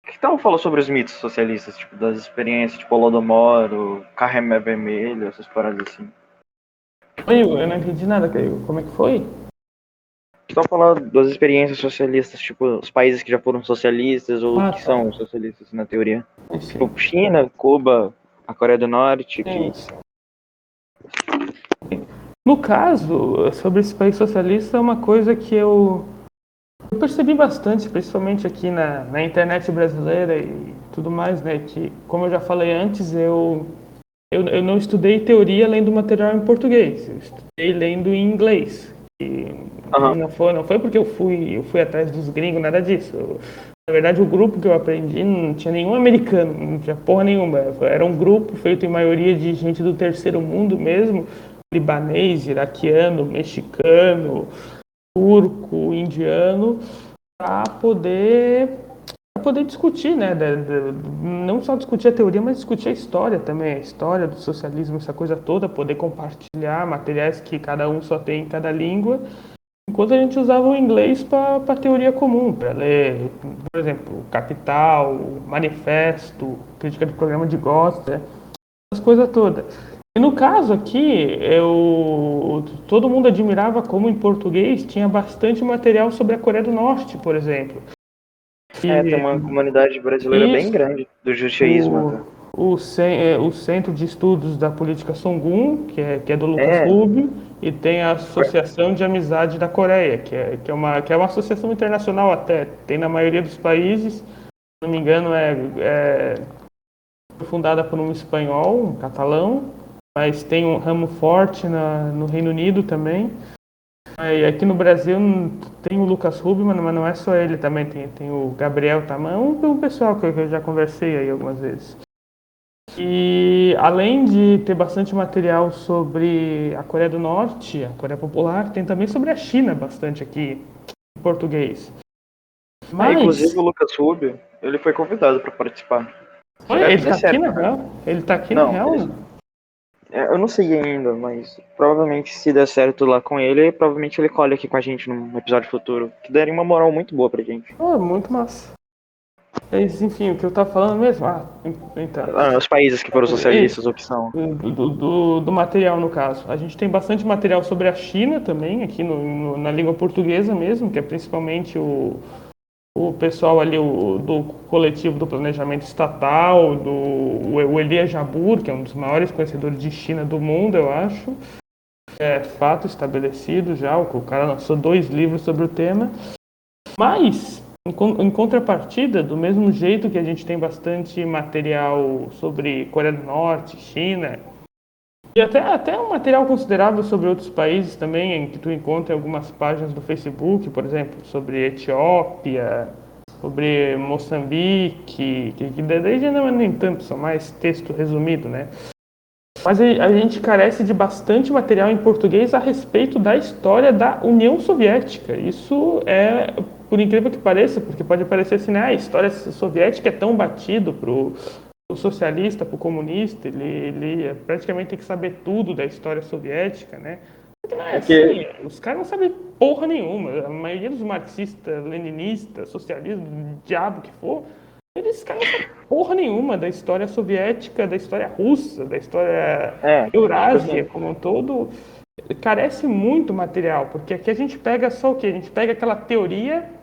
que tal falar sobre os mitos socialistas, tipo, das experiências, tipo, Holodomor, o Carré Vermelho, essas paradas assim? Oi, eu não entendi nada, Caio. Como é que foi? Que tal falar das experiências socialistas, tipo, os países que já foram socialistas ou Ah, que tá. são socialistas na teoria? Sim, Tipo, China, Cuba, a Coreia do Norte, que... sim. No caso, sobre esse país socialista, é uma coisa que eu percebi bastante, principalmente aqui na internet brasileira e tudo mais, né? Que, como eu já falei antes, eu não estudei teoria lendo material em português, eu estudei lendo em inglês. E Aham. não foi porque eu fui atrás dos gringos, nada disso. Na verdade, o grupo que eu aprendi não tinha nenhum americano, não tinha porra nenhuma. Era um grupo feito em maioria de gente do terceiro mundo mesmo, libanês, iraquiano, mexicano, turco, indiano, para poder discutir, né? Não só discutir a teoria, mas discutir a história também, a história do socialismo, essa coisa toda, poder compartilhar materiais que cada um só tem em cada língua, enquanto a gente usava o inglês para teoria comum, para ler, por exemplo, Capital, Manifesto, Crítica do Programa de Gosta, as coisas todas. E no caso aqui, todo mundo admirava como em português tinha bastante material sobre a Coreia do Norte, por exemplo. É, tem E uma comunidade brasileira bem isso, grande do judaísmo o, até. o Centro de Estudos da Política Songun, que é do Lucas É, Rubio, e tem a Associação de Amizade da Coreia, que é uma associação internacional até, tem na maioria dos países, se não me engano, foi fundada por um espanhol, um catalão, mas tem um ramo forte no Reino Unido também. E aqui no Brasil tem o Lucas Rubio, mas não é só ele também, tem o Gabriel Tamão, o pessoal que eu já conversei aí algumas vezes. E além de ter bastante material sobre a Coreia do Norte, a Coreia Popular, tem também sobre a China bastante aqui em português. inclusive Mas, o Lucas Rubio, ele foi convidado para participar. Se olha, ele der tá aqui certo, na né? real? Ele tá aqui na Não, real? eu não sei ainda, mas provavelmente se der certo lá com ele, provavelmente ele colhe aqui com a gente num episódio futuro, que daria uma moral muito boa pra gente. Oh, muito massa. Mas, enfim, o que eu tava falando mesmo? Então. Os países que foram Isso. socialistas ou que são. Do material, no caso. A gente tem bastante material sobre a China também, aqui na língua portuguesa mesmo, que é principalmente o pessoal ali do coletivo do planejamento estatal, o Elias Jabbour, que é um dos maiores conhecedores de China do mundo, eu acho. É fato estabelecido já, o cara lançou 2 livros sobre o tema. Mas, em contrapartida, do mesmo jeito que a gente tem bastante material sobre Coreia do Norte, China, e até um material considerável sobre outros países também, em que tu encontra em algumas páginas do Facebook, por exemplo, sobre Etiópia, sobre Moçambique, que daí já não é nem tanto, são mais texto resumido, né? Mas a gente carece de bastante material em português a respeito da história da União Soviética. Isso é, por incrível que pareça, porque pode parecer assim, né? A história soviética é tão batido pro o socialista, para o comunista, ele praticamente tem que saber tudo da história soviética, né? Porque não é É que, assim, os caras não sabem porra nenhuma. A maioria dos marxistas, leninistas, socialistas, diabo que for, eles caras não sabem porra nenhuma da história soviética, da história russa, da história tipo Eurásia assim, como um todo. Carece muito material, porque aqui a gente pega só o quê? A gente pega aquela teoria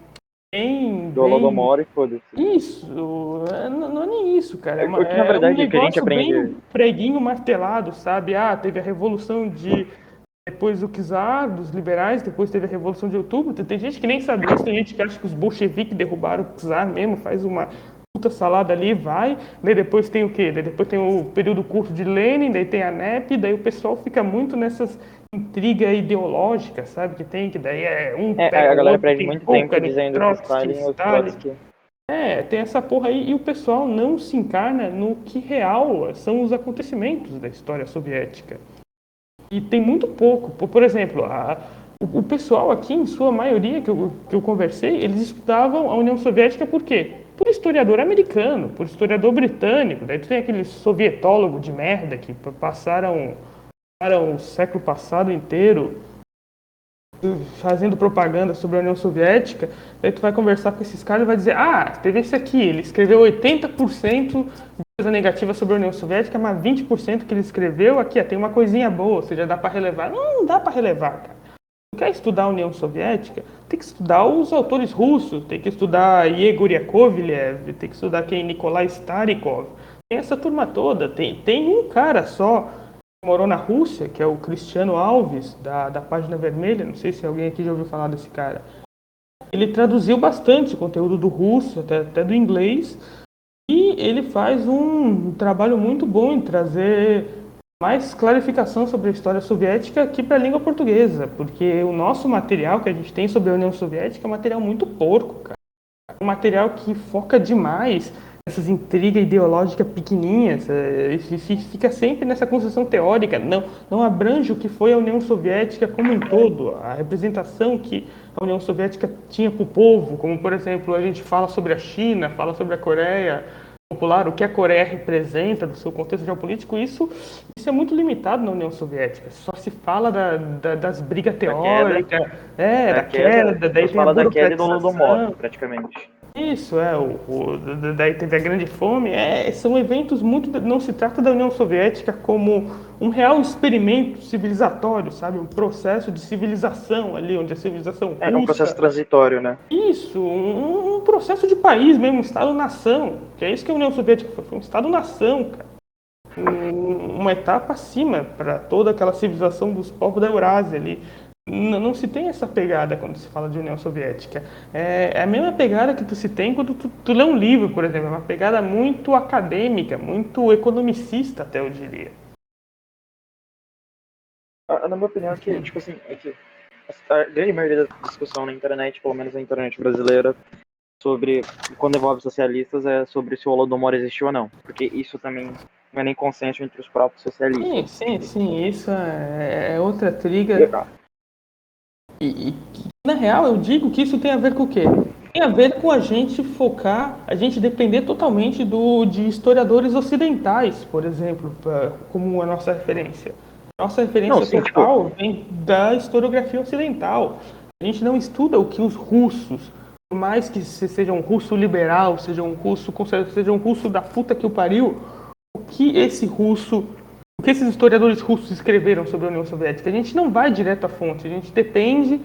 do bem Holodomor e foda-se. isso, não é nem isso, cara. O que na É um verdade o que a gente negócio aprende. bem preguinho martelado, sabe? Ah, teve a revolução depois do czar, dos liberais, depois teve a revolução de outubro. Tem gente que nem sabe disso, tem gente que acha que os bolcheviques derrubaram o czar mesmo, faz uma puta salada ali, vai. Daí depois tem o quê? Daí depois tem o período curto de Lenin, daí tem a NEP, daí o pessoal fica muito nessas intriga ideológica, sabe? Que daí pega A o galera outro, perde tem muito tempo Bukharin, dizendo que Trotsky, Stalin é o Stalin. Trotsky. Tem essa porra aí, e o pessoal não se encarna no que real são os acontecimentos da história soviética. E tem muito pouco. Por exemplo, o pessoal aqui, em sua maioria que eu conversei, eles estudavam a União Soviética por quê? Por historiador americano, por historiador britânico. Daí tu tem aqueles sovietólogos de merda que passaram o século passado inteiro fazendo propaganda sobre a União Soviética, aí tu vai conversar com esses caras e vai dizer, teve esse aqui, ele escreveu 80% de coisa negativa sobre a União Soviética, mas 20% que ele escreveu aqui, tem uma coisinha boa, ou seja, dá para relevar. Não dá para relevar, cara. Tu quer estudar a União Soviética, tem que estudar os autores russos, tem que estudar Yegor Yakovlev, tem que estudar quem Nikolai Starikov. Tem essa turma toda, tem um cara só que morou na Rússia, que é o Cristiano Alves, da Página Vermelha, não sei se alguém aqui já ouviu falar desse cara. Ele traduziu bastante o conteúdo do russo, até do inglês, e ele faz um trabalho muito bom em trazer mais clarificação sobre a história soviética aqui para a língua portuguesa, porque o nosso material que a gente tem sobre a União Soviética é um material muito porco, cara. É um material que foca demais essas intrigas ideológicas pequenininhas, fica sempre nessa construção teórica, não abrange o que foi a União Soviética como um todo, a representação que a União Soviética tinha para o povo, como, por exemplo, a gente fala sobre a China, fala sobre a Coreia Popular, o que a Coreia representa do seu contexto geopolítico, isso é muito limitado na União Soviética. Só se fala das brigas teóricas, da queda, daí só tem a fala da queda e do Holodomor, burocratização. praticamente. Isso, daí teve a Grande Fome. São eventos muito. Não se trata da União Soviética como um real experimento civilizatório, sabe? Um processo de civilização ali, onde a civilização É um processo russa. transitório, né? Isso, um processo de país mesmo, um Estado-nação. Que é isso que a União Soviética foi um Estado-nação, cara. Uma etapa acima para toda aquela civilização dos povos da Eurásia ali. Não se tem essa pegada quando se fala de União Soviética. É a mesma pegada que tu se tem quando tu lê um livro, por exemplo. É uma pegada muito acadêmica, muito economicista, até eu diria. Na minha opinião, tipo assim, a grande maioria da discussão na internet, pelo menos na internet brasileira, sobre quando envolve socialistas é sobre se o Holodomor existiu ou não. Porque isso também não é nem consenso entre os próprios socialistas. Sim. Isso é outra E, triga. E, na real, eu digo que isso tem a ver com o quê? Tem a ver com a gente focar, a gente depender totalmente de historiadores ocidentais, por exemplo, como a nossa referência. Nossa não, referência sim, tipo, total vem da historiografia ocidental. A gente não estuda o que os russos, por mais que seja um russo liberal, seja um russo conservador, seja um russo da puta que o pariu, o que esses historiadores russos escreveram sobre a União Soviética. A gente não vai direto à fonte, a gente depende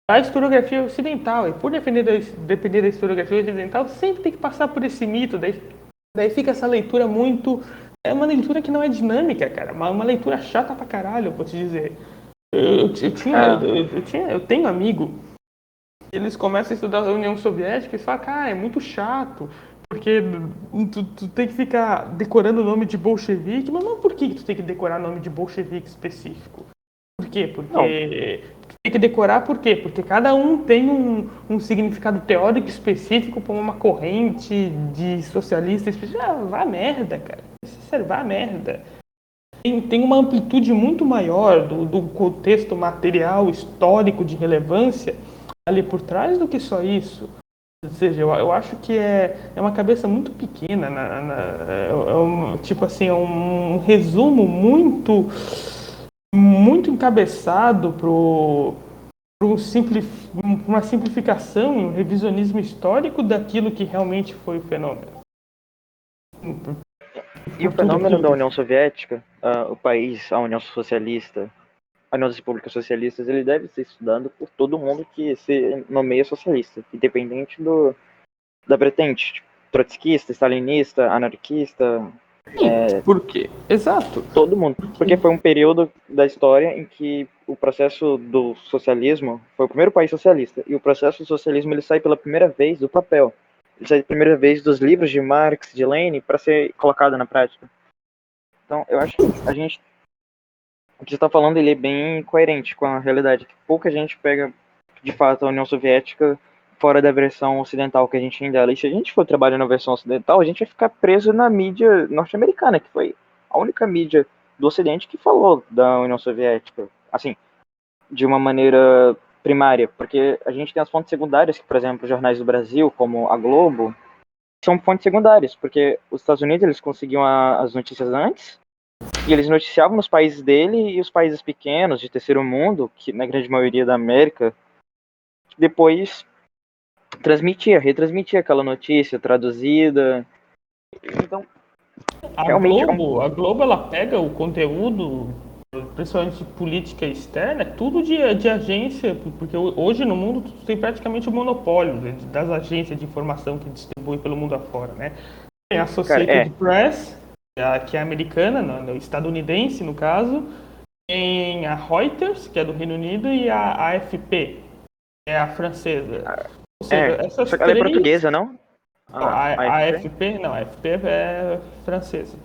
da historiografia ocidental. E por depender da historiografia ocidental, sempre tem que passar por esse mito. Daí fica essa leitura muito. É uma leitura que não é dinâmica, cara. Uma leitura chata pra caralho, vou te dizer. Eu tenho amigo, eles começam a estudar a União Soviética e falam, cara, é muito chato, porque tu tem que ficar decorando o nome de bolchevique, mas não por que tu tem que decorar nome de bolchevique específico? Por quê? não, Porque tu tem que decorar por quê? Porque cada um tem um significado teórico específico para uma corrente de socialista específico. Vá merda, cara. Sério, vá merda. Tem uma amplitude muito maior do contexto material, histórico, de relevância ali por trás do que só isso. Ou seja, eu acho que é uma cabeça muito pequena, tipo assim, é um resumo muito encabeçado para uma simplificação, um revisionismo histórico daquilo que realmente foi o fenômeno. e o fenômeno da União Soviética, o país, a União Socialista, a União das Repúblicas Socialistas, ele deve ser estudado por todo mundo que se nomeia socialista, independente da vertente, tipo, trotskista, stalinista, anarquista, Por quê? Exato. todo mundo. Porque foi um período da história em que o processo do socialismo foi o primeiro país socialista, e o processo do socialismo ele sai pela primeira vez do papel. Ele sai pela primeira vez dos livros de Marx, de Lenin, para ser colocado na prática. Então, eu acho que o que você está falando ele é bem coerente com a realidade, que pouca gente pega, de fato, a União Soviética fora da versão ocidental que a gente tem dela. E se a gente for trabalhar na versão ocidental, a gente vai ficar preso na mídia norte-americana, que foi a única mídia do Ocidente que falou da União Soviética, assim, de uma maneira primária, porque a gente tem as fontes secundárias, que, por exemplo, os jornais do Brasil, como a Globo, são fontes secundárias, porque os Estados Unidos eles conseguiam as notícias antes, E eles noticiavam nos países dele e os países pequenos, de terceiro mundo, que na grande maioria da América, depois retransmitia aquela notícia traduzida. Então, realmente é um. A Globo ela pega o conteúdo, principalmente de política externa, é tudo de agência, porque hoje no mundo tu tem praticamente o monopólio das agências de informação que distribuem pelo mundo afora, né? Tem a Associated Press, que é americana, estadunidense no caso, tem a Reuters, que é do Reino Unido, e a AFP, que é a francesa. Ou seja, essas só que ela é três. portuguesa, não? A AFP? Não, a AFP é francesa.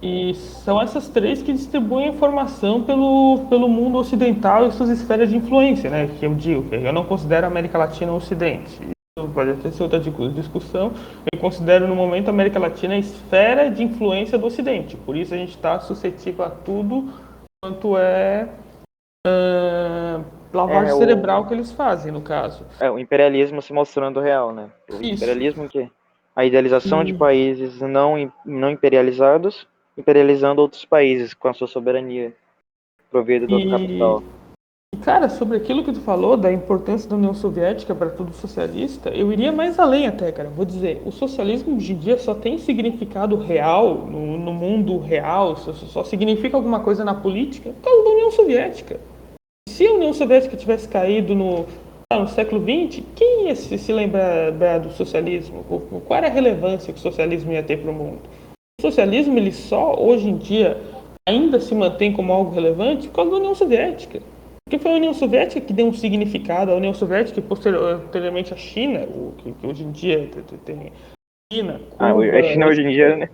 E são essas três que distribuem informação pelo mundo ocidental e suas esferas de influência, né? Que eu digo, que eu não considero a América Latina um ocidente. Isso pode até ser outra discussão. Eu considero no momento a América Latina a esfera de influência do ocidente. Por isso a gente está suscetível a tudo quanto é lavagem cerebral que eles fazem, no caso. O imperialismo se mostrando real, né? O imperialismo que a idealização de países não imperializados, imperializando outros países com a sua soberania provida do capital. Cara, sobre aquilo que tu falou da importância da União Soviética para tudo socialista, eu iria mais além até, cara. Vou dizer, o socialismo hoje em dia só tem significado real, no mundo real, só significa alguma coisa na política por causa da União Soviética. Se a União Soviética tivesse caído no século XX, quem ia se lembrar do socialismo? Qual era a relevância que o socialismo ia ter para o mundo? O socialismo, ele só, hoje em dia, ainda se mantém como algo relevante por causa da União Soviética. Porque foi a União Soviética que deu um significado, a União Soviética e posteriormente a China, que hoje em dia tem China, Cuba... a China hoje em dia, né?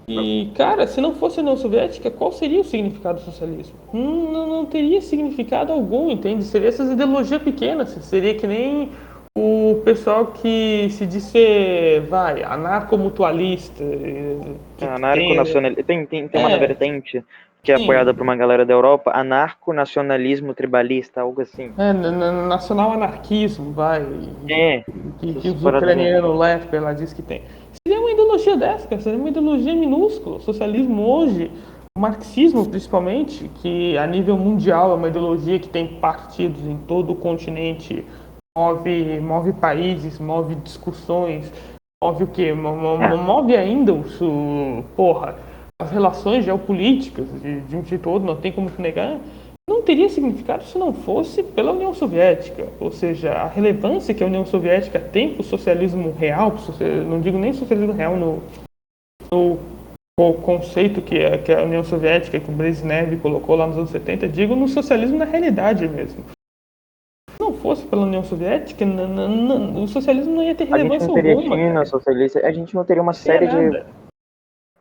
E, cara, se não fosse a União Soviética, qual seria o significado do socialismo? Não teria significado algum, entende? Seria essas ideologias pequenas, seria que nem o pessoal que se diz ser, anarcomutualista. Anarconacionalista. Tem uma vertente que é apoiada por uma galera da Europa, anarco-nacionalismo tribalista, algo assim. Nacional anarquismo, que os ucranianos Lev, ela diz que tem. Seria uma ideologia dessa, cara, seria uma ideologia minúscula. O socialismo hoje, o marxismo principalmente, que a nível mundial é uma ideologia que tem partidos em todo o continente, move países, move discussões, move o quê? Move ainda as relações geopolíticas de um jeito ou outro, não tem como negar. Não teria significado se não fosse pela União Soviética. Ou seja, a relevância que a União Soviética tem para o socialismo real, não digo nem socialismo real no conceito que a União Soviética, que o Brezhnev colocou lá nos anos 70, digo no socialismo na realidade mesmo. Se não fosse pela União Soviética, o socialismo não ia ter relevância alguma. A gente não teria China socialista, a gente não teria uma série de...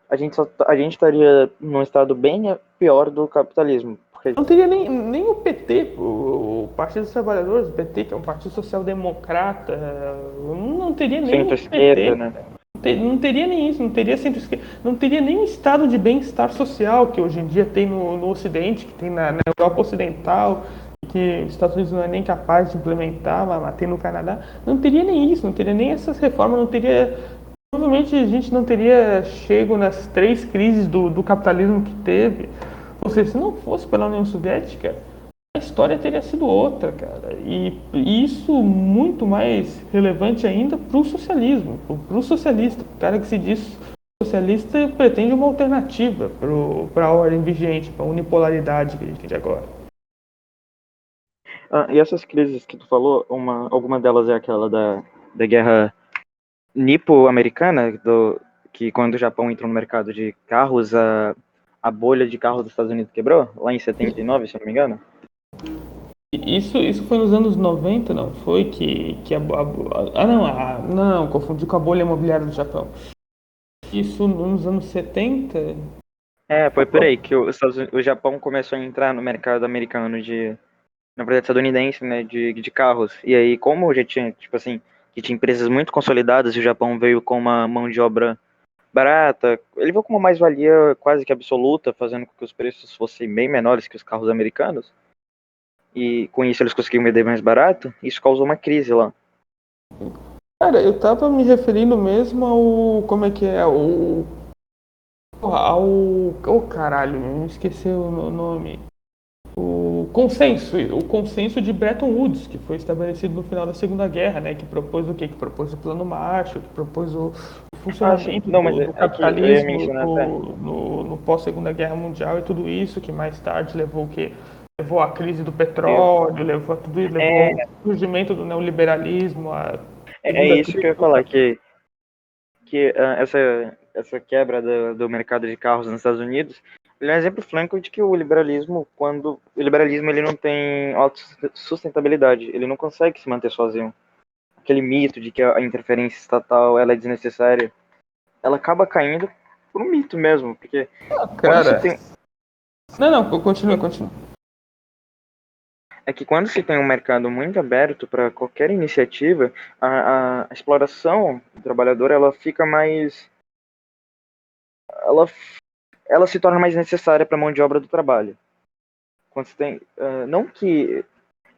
A gente estaria num estado bem pior do capitalismo. Não teria nem o PT, o Partido dos Trabalhadores, o PT, que é um partido social-democrata, não teria nem o PT, né? Não teria nem isso, não teria centro-esquerda, não teria nem o estado de bem-estar social que hoje em dia tem no Ocidente, que tem na Europa Ocidental, que os Estados Unidos não é nem capaz de implementar, mas tem no Canadá. Não teria nem isso, não teria nem essas reformas, não teria... Provavelmente a gente não teria chego nas 3 crises do capitalismo que teve. Ou seja, se não fosse pela União Soviética, a história teria sido outra, cara. E isso muito mais relevante ainda para o socialismo, para o socialista. O cara que se diz socialista pretende uma alternativa para a ordem vigente, para a unipolaridade que a gente tem agora. E essas crises que tu falou, alguma delas é aquela da guerra nipo-americana, que quando o Japão entrou no mercado de carros, a bolha de carros dos Estados Unidos quebrou, lá em 79, se eu não me engano. Isso foi nos anos 90, não? Foi que não, confundi com a bolha imobiliária do Japão. Isso nos anos 70? Foi por aí que o Japão começou a entrar no mercado americano na verdade, estadunidense, né, de carros. E aí, como já tinha, tipo assim, que tinha empresas muito consolidadas e o Japão veio com uma mão de obra barata, ele veio com uma mais-valia quase que absoluta, fazendo com que os preços fossem bem menores que os carros americanos. E com isso eles conseguiam vender mais barato. Isso causou uma crise lá. Cara, eu tava me referindo mesmo ao... Como é que é? Caralho, me esqueci o nome. O consenso de Bretton Woods, que foi estabelecido no final da Segunda Guerra, né, que propôs o quê? Que propôs o Plano Marshall, que propôs o Sim. funcionamento Não, mas do é que eu ia capitalismo mencionar até. no pós-Segunda Guerra Mundial e tudo isso, que mais tarde levou o quê? Levou à crise do Eu, petróleo, levou a tudo isso, levou é, ao surgimento do neoliberalismo, a é segunda isso que crise eu ia do falar, capitalismo. que essa quebra do mercado de carros nos Estados Unidos, ele é um exemplo franco de que o liberalismo, quando o liberalismo ele não tem autossustentabilidade, ele não consegue se manter sozinho. Aquele mito de que a interferência estatal ela é desnecessária, ela acaba caindo por um mito mesmo, porque quando se Cara, tem não, continua. quando se tem um mercado muito aberto para qualquer iniciativa, a exploração do trabalhador ela fica mais ela ela se torna mais necessária para a mão de obra do trabalho. Quando você tem, não que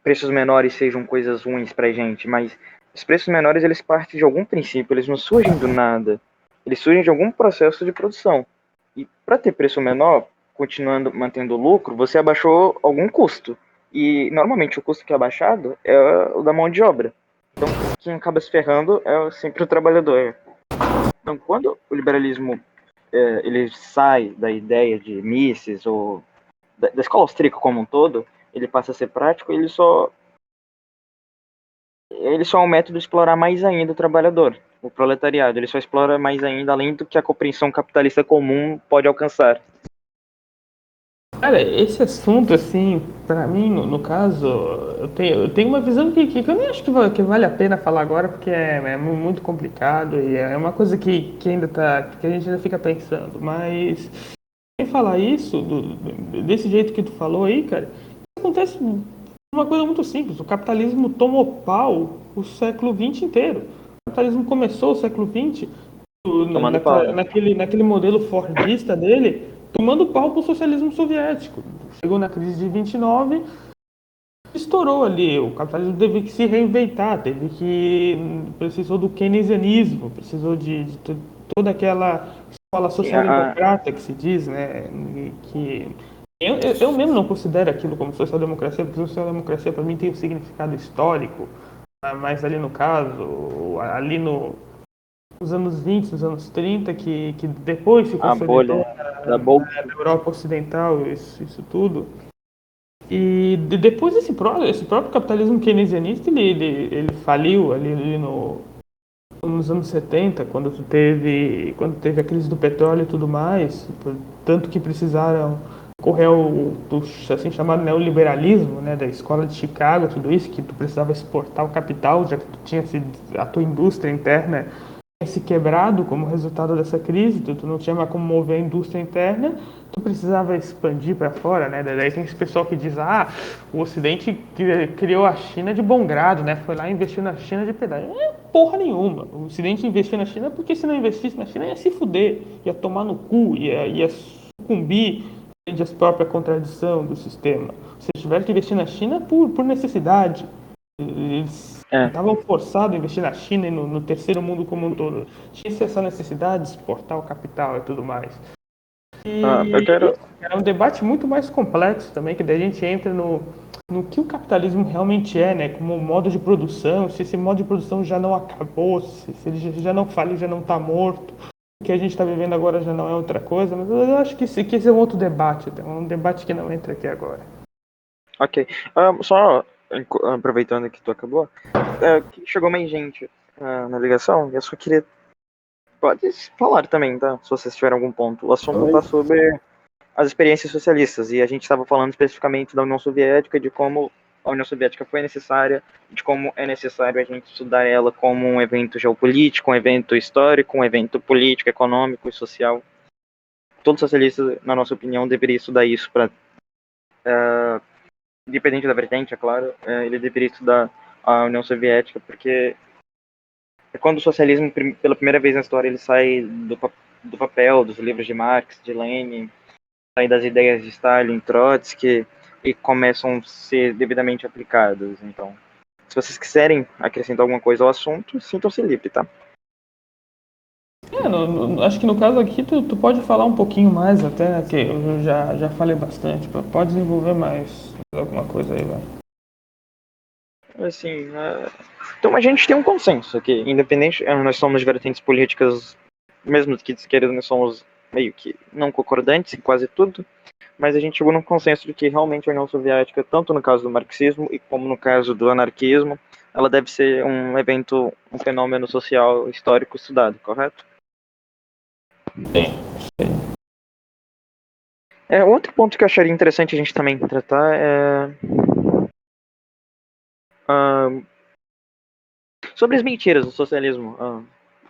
preços menores sejam coisas ruins para a gente, mas os preços menores eles partem de algum princípio, eles não surgem do nada, eles surgem de algum processo de produção. E para ter preço menor, continuando mantendo o lucro, você abaixou algum custo. E normalmente o custo que é abaixado é o da mão de obra. Então quem acaba se ferrando é sempre o trabalhador. Então quando o liberalismo ele sai da ideia de Mises ou da escola austríaca como um todo, ele passa a ser prático, ele só é um método de explorar mais ainda o trabalhador, o proletariado. Ele só explora mais ainda além do que a compreensão capitalista comum pode alcançar. Cara, esse assunto, assim, pra mim, no caso, eu tenho uma visão que eu nem acho que vale a pena falar agora, porque é muito complicado e é uma coisa que ainda tá, que a gente ainda fica pensando. Mas, sem falar isso, desse jeito que tu falou aí, cara, acontece uma coisa muito simples. O capitalismo tomou pau o século XX inteiro. O capitalismo começou o século XX Tomando pau. naquele modelo fordista dele, tomando pau para o socialismo soviético. Chegou na crise de 29, estourou ali. O capitalismo teve que se reinventar, precisou do keynesianismo, precisou de toda aquela escola Sim, a, social-democrata que se diz, né? Que eu mesmo não considero aquilo como social-democracia, porque social-democracia para mim tem um significado histórico, mas ali no caso, ali no nos anos 20, nos anos 30, que depois se a consolidou bolha da Bolsa. na Europa Ocidental, isso tudo. E depois esse próprio capitalismo keynesianista, ele faliu ali nos anos 70, quando teve a crise do petróleo e tudo mais, tanto que precisaram correr do assim chamado neoliberalismo, né, da escola de Chicago, tudo isso, que tu precisava exportar o capital, já que tu tinha a tua indústria interna se quebrado como resultado dessa crise, tu não tinha mais como mover a indústria interna, tu precisava expandir para fora, né? Daí tem esse pessoal que diz, o Ocidente criou a China de bom grado, né? Foi lá e investiu na China de pedaço. Não é porra nenhuma. O Ocidente investiu na China porque se não investisse na China ia se fuder, ia tomar no cu, ia sucumbir frente à própria contradição do sistema. Vocês tiveram que investir na China por necessidade. Eles É. estavam forçados a investir na China e no terceiro mundo como um todo. Tinha essa necessidade de exportar o capital e tudo mais. Eu quero. É um debate muito mais complexo também, que daí a gente entra no que o capitalismo realmente é, né? Como modo de produção, se esse modo de produção já não acabou, se ele já não faliu, já não está morto. O que a gente está vivendo agora já não é outra coisa, mas eu acho que esse é um outro debate, um debate que não entra aqui agora. Ok. Só aproveitando que tu acabou, que chegou mais gente na ligação, eu só queria. Pode falar também, tá? Se vocês tiverem algum ponto. O assunto Oi? tá sobre as experiências socialistas e a gente estava falando especificamente da União Soviética, de como a União Soviética foi necessária, de como é necessário a gente estudar ela como um evento geopolítico, um evento histórico, um evento político, econômico e social. Todo socialista, na nossa opinião, deveria estudar isso para, independente da vertente, é claro, ele deveria estudar a União Soviética, porque é quando o socialismo, pela primeira vez na história, ele sai do papel, dos livros de Marx, de Lenin, saem das ideias de Stalin, Trotsky e começam a ser devidamente aplicadas. Então, se vocês quiserem acrescentar alguma coisa ao assunto, sintam-se livre, tá? Acho que no caso aqui tu pode falar um pouquinho mais até, né, que eu já falei bastante. Pode desenvolver mais alguma coisa aí, velho. Assim, então a gente tem um consenso aqui, independente, nós somos vertentes políticas, mesmo que de esquerda, nós somos meio que não concordantes em quase tudo, mas a gente chegou num consenso de que realmente a União Soviética, tanto no caso do marxismo e como no caso do anarquismo, ela deve ser um evento, um fenômeno social histórico estudado, correto? Sim. Outro ponto que eu acharia interessante a gente também tratar é sobre as mentiras do socialismo.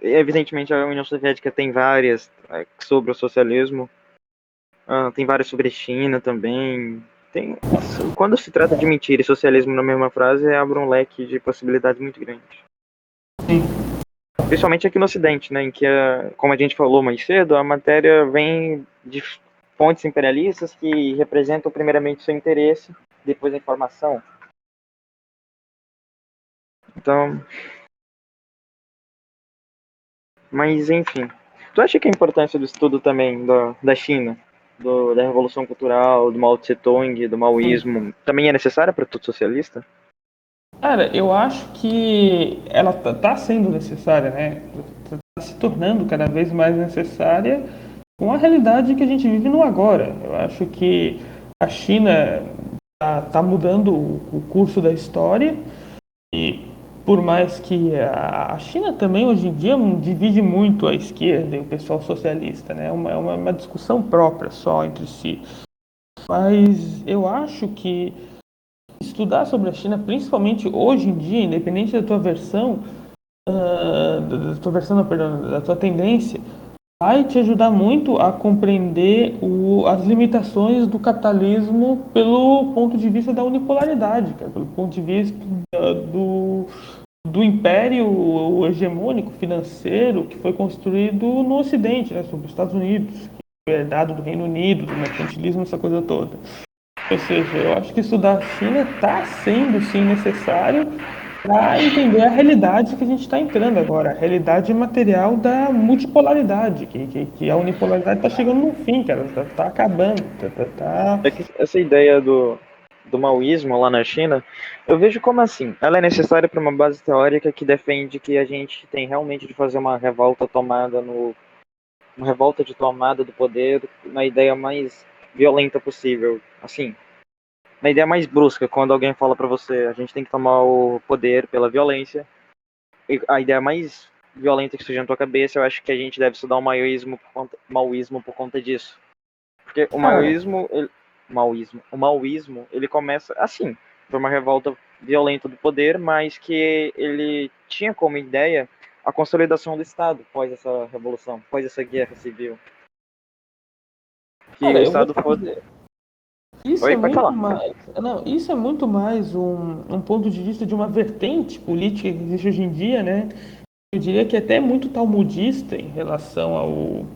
Evidentemente, a União Soviética tem várias sobre o socialismo, tem várias sobre a China também. Tem, quando se trata de mentira e socialismo na mesma frase, abre um leque de possibilidades muito grande. Sim. Principalmente aqui no Ocidente, né, em que, como a gente falou mais cedo, a matéria vem de fontes imperialistas que representam primeiramente seu interesse, depois a informação. Então, mas enfim. Tu acha que a importância do estudo também da China, da Revolução Cultural, do Mao Tse Tung, do maoísmo, também é necessária para todo socialista? Cara, eu acho que ela tá sendo necessária, né? Tá se tornando cada vez mais necessária com a realidade que a gente vive no agora. Eu acho que a China tá mudando o curso da história e por mais que a China também hoje em dia divide muito a esquerda e o pessoal socialista, né? É uma discussão própria só entre si. Mas eu acho que estudar sobre a China, principalmente hoje em dia, independente da tua versão, não, perdão, da tua tendência, vai te ajudar muito a compreender as limitações do capitalismo pelo ponto de vista da unipolaridade, cara, pelo ponto de vista do império hegemônico financeiro que foi construído no Ocidente, né, sobre os Estados Unidos, que foi herdado do Reino Unido, do mercantilismo, essa coisa toda. Ou seja, eu acho que estudar a China está sendo, sim, necessário para entender a realidade que a gente está entrando agora, a realidade material da multipolaridade, que a unipolaridade está chegando no fim, cara, tá acabando. É que essa ideia do maoísmo lá na China, eu vejo como assim, ela é necessária para uma base teórica que defende que a gente tem realmente de fazer uma revolta uma revolta de tomada do poder na ideia mais violenta possível, assim, na ideia mais brusca, quando alguém fala para você, a gente tem que tomar o poder pela violência, e a ideia mais violenta que surge na tua cabeça, eu acho que a gente deve estudar o maoísmo por conta disso. Porque Cara, o maoísmo, ele começa assim, por uma revolta violenta do poder, mas que ele tinha como ideia a consolidação do Estado pós essa revolução, pós essa guerra civil. Que o eu vou Estado te fosse. dizer, isso é Oi, pode muito falar. mais, não, isso é muito mais um ponto de vista de uma vertente política que existe hoje em dia, né? Eu diria que é até muito talmudista em relação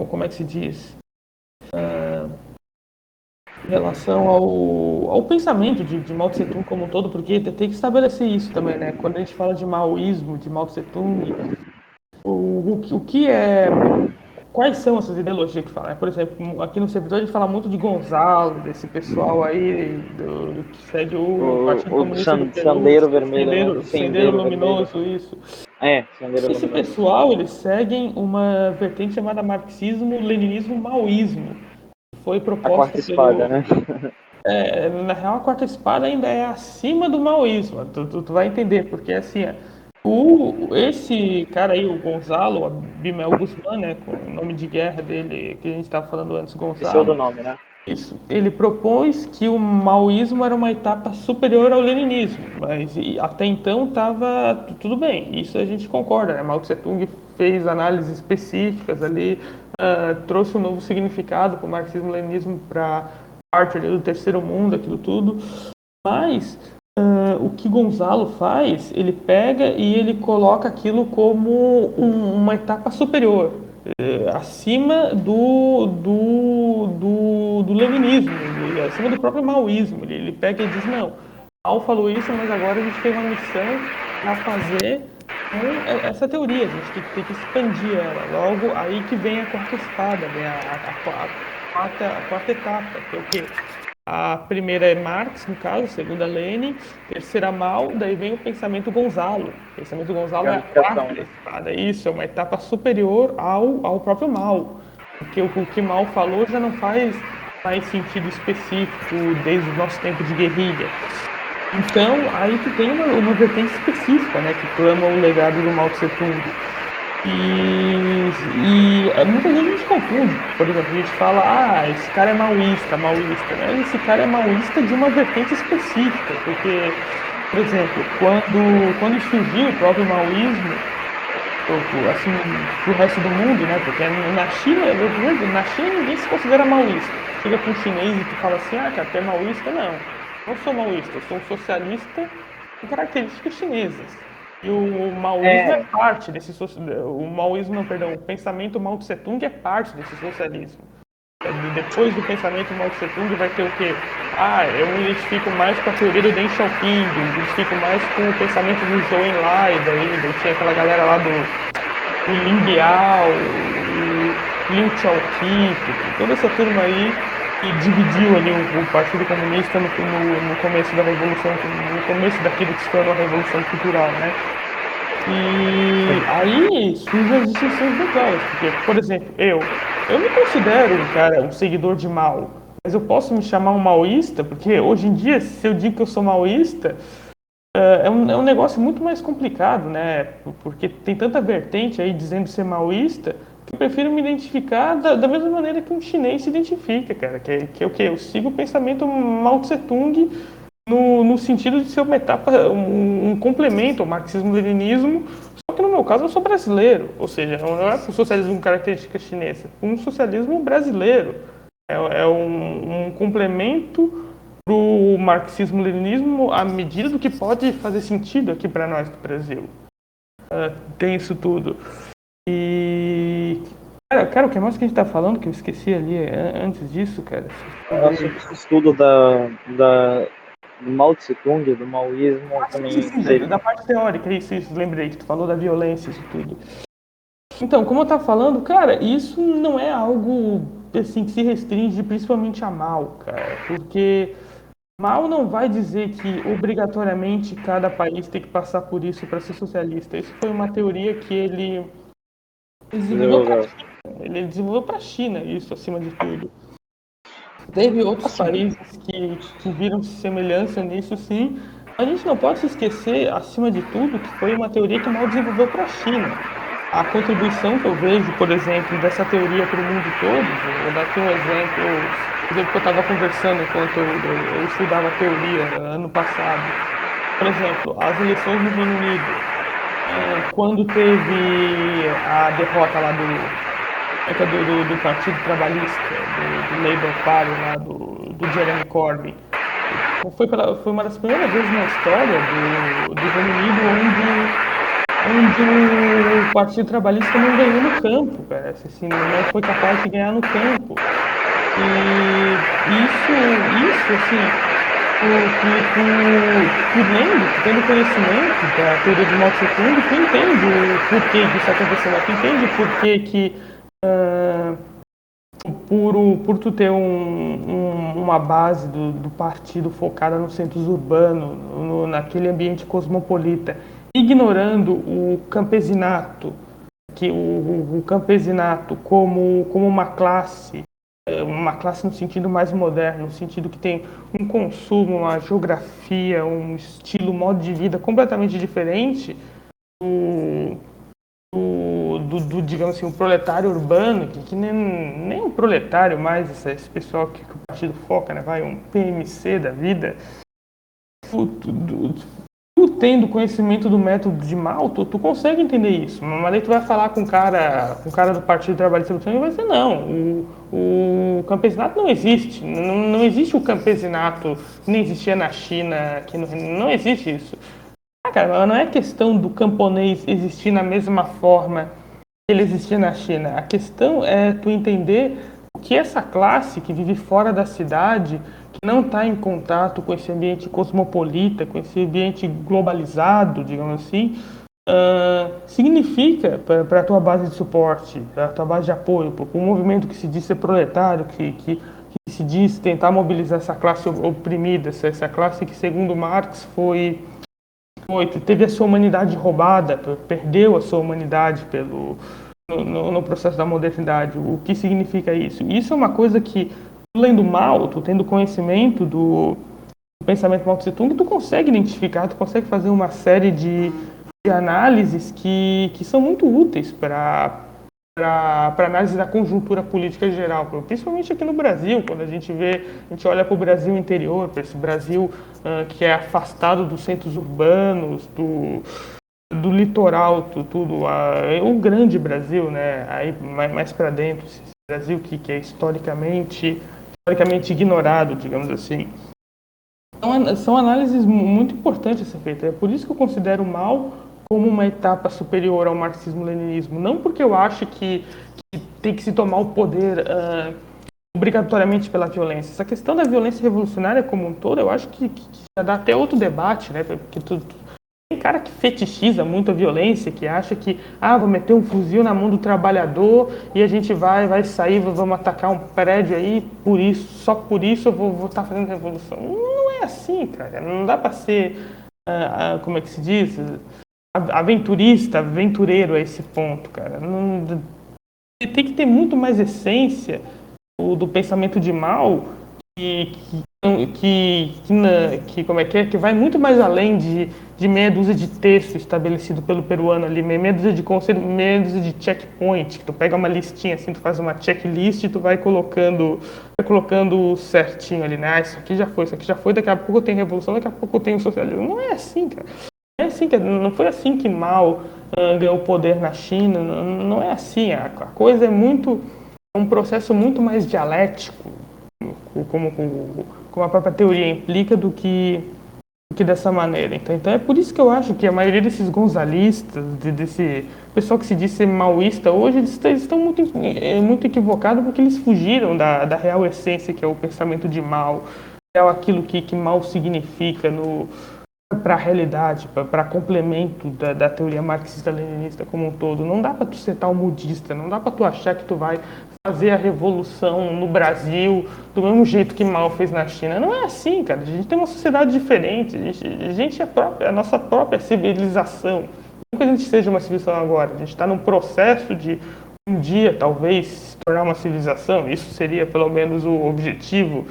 como é que se diz? Em relação ao pensamento de Mao Tse Tung como um todo, porque tem que estabelecer isso também, né? Quando a gente fala de maoísmo, de Mao Tse Tung, o que é. Quais são essas ideologias que falam? Por exemplo, aqui no servidor a gente fala muito de Gonzalo, desse pessoal aí que segue o Partido O Comunista do Peru, Sandeiro Vermelho, né? Sendeiro Sendeiro Vermelho. Luminoso, isso. Sendeiro Esse Luminoso. pessoal, eles seguem uma vertente chamada marxismo, leninismo, maoísmo. Foi A proposta quarta espada, pelo. né? Na real, a quarta espada ainda é acima do maoísmo. Tu vai entender, porque assim, esse cara aí, o Gonzalo, Abimel Guzmán, né, com o nome de guerra dele, que a gente estava falando antes, Esse é o do Gonzalo, nome, né? isso, ele propôs que o maoísmo era uma etapa superior ao leninismo, mas até então estava tudo bem, isso a gente concorda, né? Mao Tse Tung fez análises específicas ali, trouxe um novo significado para o marxismo-leninismo para parte ali do terceiro mundo, aquilo tudo, mas o que Gonzalo faz, ele pega e ele coloca aquilo como uma etapa superior, acima do leninismo, acima do próprio maoísmo. Ele pega e diz, não, Mao falou isso, mas agora a gente tem uma missão a fazer essa teoria, a gente tem que expandir ela. Logo, aí que vem a quarta espada, vem a quarta etapa, que é o quê? A primeira é Marx, no caso, a segunda Lenin, terceira Mao, daí vem o pensamento Gonzalo. O pensamento Gonzalo Que é a é a unificação, quarta né? espada, isso, é uma etapa superior ao próprio Mao. Porque o que Mao falou já não faz mais sentido específico desde o nosso tempo de guerrilha. Então, aí tu tem uma vertente específica, né, que clama o legado do Mao Tse Tung. Muita gente confunde. Por exemplo, a gente fala, esse cara é maoísta, né? Esse cara é maoísta de uma vertente específica, porque, por exemplo, quando surgiu o próprio maoísmo, assim, pro resto do mundo, né? Porque na China ninguém se considera maoísta. Chega para um chinês e tu fala assim, cara, tu é maoísta? Não sou maoísta, eu sou um socialista com características chinesas. E o maoísmo é É, parte desse o maoísmo, não, perdão, o pensamento Mao Tse Tung é parte desse socialismo. Depois do pensamento Mao Tse Tung vai ter o quê? Eu me identifico mais com a teoria do Deng Xiaoping, eu me identifico mais com o pensamento do Zhou Enlai, daí tinha aquela galera lá do Lin Biao, o Liu Xiaoqi, toda essa turma aí que dividiu ali o Partido Comunista no começo da Revolução, no começo daquilo que se tornou a Revolução Cultural, né? E sim. aí surgem as distinções bem claras, porque, por exemplo, eu me considero um seguidor de Mao, mas eu posso me chamar um maoísta, porque hoje em dia, se eu digo que eu sou maoísta, é um negócio muito mais complicado, né? Porque tem tanta vertente aí dizendo ser maoísta, que eu prefiro me identificar da mesma maneira que um chinês se identifica, cara, que é o quê? Eu sigo o pensamento Mao Tse Tung no sentido de ser uma etapa, um complemento ao marxismo-leninismo, só que no meu caso eu sou brasileiro, ou seja, não é um socialismo com característica chinesa, um socialismo brasileiro. É um complemento para o marxismo-leninismo à medida do que pode fazer sentido aqui para nós do Brasil. Tem isso tudo. E. Cara, o que mais que a gente tá falando que eu esqueci ali antes disso, cara? Sobre esse estudo do Mao Tse Tung, do maoísmo, também Sim, seria. da parte teórica, isso, lembrei que tu falou da violência, isso tudo. Então, como eu estava falando, cara, isso não é algo assim que se restringe principalmente a Mao, cara, porque Mao não vai dizer que obrigatoriamente cada país tem que passar por isso para ser socialista. Isso foi uma teoria que ele desenvolveu para a Desenvolveu. China. Ele desenvolveu para a China isso, acima de tudo. Teve outros Assim, países que viram semelhança nisso, sim. A gente não pode se esquecer, acima de tudo, que foi uma teoria que Mao desenvolveu para a China. A contribuição que eu vejo, por exemplo, dessa teoria para o mundo todo, vou dar aqui um exemplo que eu estava conversando enquanto eu estudava teoria ano passado. Por exemplo, as eleições no Reino Unido, quando teve a derrota lá do Partido Trabalhista, do Labour Party, lá do Jeremy Corbyn. Foi uma das primeiras vezes na história do Reino Unido onde o Partido Trabalhista não ganhou no campo, cara. Assim, não foi capaz de ganhar no campo. E isso assim, tendo conhecimento da teoria de Mao Tse Tung, tu entende o porquê disso aconteceu, tu entende o porquê que por tu ter uma base do partido focada nos centros urbanos, naquele ambiente cosmopolita, ignorando o campesinato, que o campesinato como uma classe no sentido mais moderno, no sentido que tem um consumo, uma geografia, um estilo, um modo de vida completamente diferente digamos assim, um proletário urbano, que nem um proletário mais, esse pessoal que o partido foca, né? Vai, um PMC da vida. Tu tendo conhecimento do método de Mao, tu consegue entender isso. Mas aí tu vai falar com o cara do Partido Trabalhista e vai dizer, não, o campesinato não existe. Não existe o campesinato, nem existia na China, aqui no Reino. Não existe isso. Cara, não é questão do camponês existir na mesma forma que ele existia na China. A questão é tu entender o que essa classe que vive fora da cidade, que não está em contato com esse ambiente cosmopolita, com esse ambiente globalizado, digamos assim, significa para a tua base de suporte, para a tua base de apoio, para um movimento que se diz ser proletário, que se diz tentar mobilizar essa classe oprimida, essa classe que, segundo Marx, teve a sua humanidade roubada, perdeu a sua humanidade no processo da modernidade. O que significa isso? Isso é uma coisa que, tu lendo mal, tu tendo conhecimento do pensamento Mao Tse Tung, tu consegue identificar, tu consegue fazer uma série de análises que são muito úteis para análise da conjuntura política geral, principalmente aqui no Brasil, quando a gente olha para o Brasil interior, para esse Brasil que é afastado dos centros urbanos, do litoral, tudo, o grande Brasil, né? Aí mais para dentro, esse Brasil que é historicamente ignorado, digamos assim. São análises muito importantes a ser feitas. É por isso que eu considero o mal como uma etapa superior ao marxismo-leninismo. Não porque eu acho que tem que se tomar o poder obrigatoriamente pela violência. Essa questão da violência revolucionária como um todo, eu acho que já dá até outro debate, né? Porque tem cara que fetichiza muito a violência, que acha que, vou meter um fuzil na mão do trabalhador e a gente vai sair, vamos atacar um prédio aí, só por isso eu vou estar fazendo revolução. Não é assim, cara. Não dá para ser, como é que se diz? Aventureiro a esse ponto, cara. Não, tem que ter muito mais essência do pensamento de Mao que, como é que vai muito mais além de meia dúzia de texto estabelecido pelo peruano ali, meia dúzia de conselho, meia dúzia de checkpoint, que tu pega uma listinha assim, tu faz uma checklist e tu vai colocando certinho ali, né? Isso aqui já foi, daqui a pouco eu tenho revolução, daqui a pouco eu tenho socialismo. Não é assim, cara. Não é assim não foi assim que Mao ganhou poder na China, não é assim. A coisa é um processo muito mais dialético, como a própria teoria implica, do que dessa maneira. Então é por isso que eu acho que a maioria desses gonzalistas, desse pessoal que se diz ser maoísta hoje, eles estão muito equivocados porque eles fugiram da real essência, que é o pensamento de Mao, é aquilo que Mao significa para a realidade, para complemento da teoria marxista-leninista como um todo. Não dá para tu ser talmudista, não dá para tu achar que tu vai fazer a revolução no Brasil do mesmo jeito que Mao fez na China. Não é assim, cara. A gente tem uma sociedade diferente, a gente é a nossa própria civilização. Não que a gente seja uma civilização agora, a gente está num processo de um dia, talvez, se tornar uma civilização. Isso seria, pelo menos, o objetivo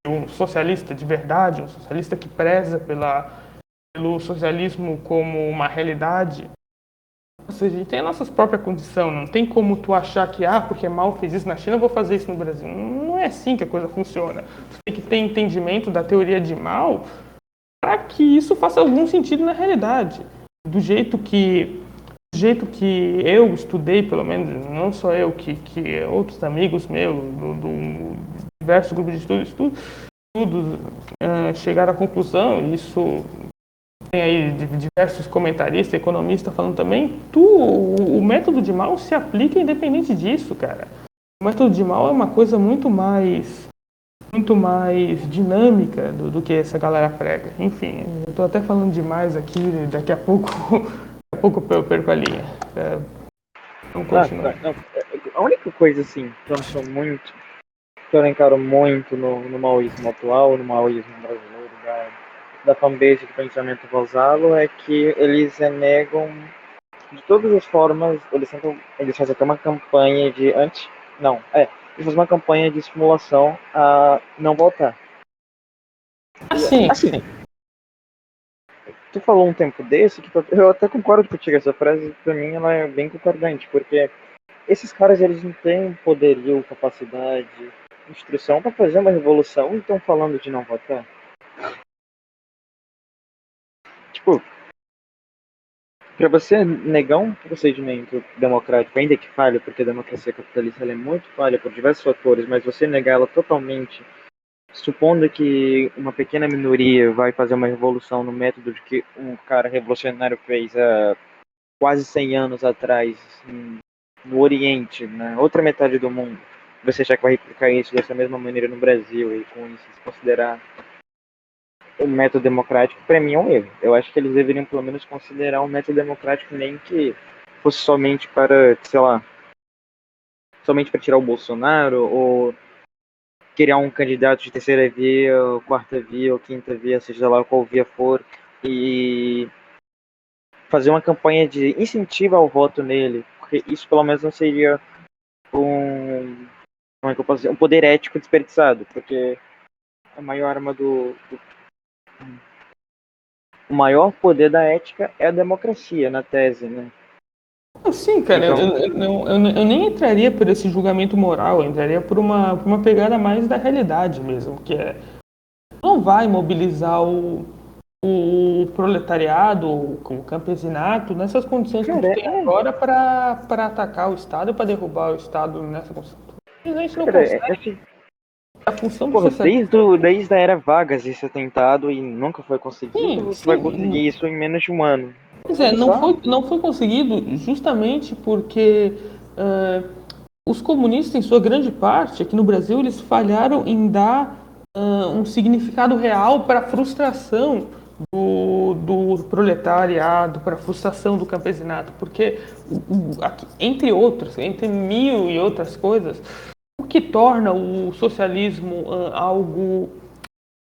de um socialista de verdade, um socialista que preza pelo socialismo como uma realidade. Ou seja, a gente tem a nossa própria condição, não tem como tu achar que, porque Mao fez isso na China, eu vou fazer isso no Brasil. Não é assim que a coisa funciona. Tu tem que ter entendimento da teoria de Mao para que isso faça algum sentido na realidade. Do jeito que eu estudei, pelo menos, não só eu, que outros amigos meus, do diversos grupos de estudo chegaram à conclusão, isso tem aí diversos comentaristas, economistas falando também, o método de Mao se aplica independente disso, cara. O método de Mao é uma coisa muito mais dinâmica do que essa galera prega. Enfim, eu tô até falando demais aqui, daqui a pouco eu perco a linha. Vamos continuar. A única coisa, assim, que eu não sou muito, que eu não encaro muito no maoísmo atual, no maoísmo brasileiro, da fanbase do pensamento Gonzalo, é que eles negam de todas as formas, eles fazem até uma campanha de eles fazem uma campanha de estimulação a não votar. Sim. Tu falou um tempo desse, que eu até concordo contigo, essa frase pra mim ela é bem concordante, porque esses caras eles não têm poderio, capacidade, instrução para fazer uma revolução e estão falando de não votar. Tipo, para você negar um procedimento democrático, ainda que falha, porque a democracia capitalista ela é muito falha por diversos fatores, mas você negar ela totalmente, supondo que uma pequena minoria vai fazer uma revolução no método de que um cara revolucionário fez há quase 100 anos atrás no Oriente, na outra metade do mundo, você achar que vai replicar isso dessa mesma maneira no Brasil e com isso se considerar o método democrático, para mim, é um erro. Eu acho que eles deveriam, pelo menos, considerar um método democrático nem que fosse somente para, sei lá, somente para tirar o Bolsonaro, ou criar um candidato de terceira via, ou quarta via, ou quinta via, seja lá qual via for, e fazer uma campanha de incentivo ao voto nele, porque isso pelo menos não seria um, como é que eu posso dizer, um poder ético desperdiçado, porque a maior arma o maior poder da ética é a democracia, na tese, né? Sim, cara, Então, eu nem entraria por esse julgamento moral, eu entraria por uma pegada mais da realidade mesmo, que é, não vai mobilizar o proletariado, o campesinato, nessas condições que a gente cara, tem agora para atacar o Estado, para derrubar o Estado nessa condição. A gente não cara, consegue. assim, A função do porra, socialismo. desde a era Vargas isso é tentado e nunca foi conseguido, Sim, você vai sim. conseguir isso em menos de um ano. Pois É é, bizarro. não foi conseguido justamente porque os comunistas, em sua grande parte, aqui no Brasil, eles falharam em dar um significado real para a frustração do proletariado, para a frustração do campesinato, porque, aqui, entre outros, entre mil e outras coisas, o que torna o socialismo algo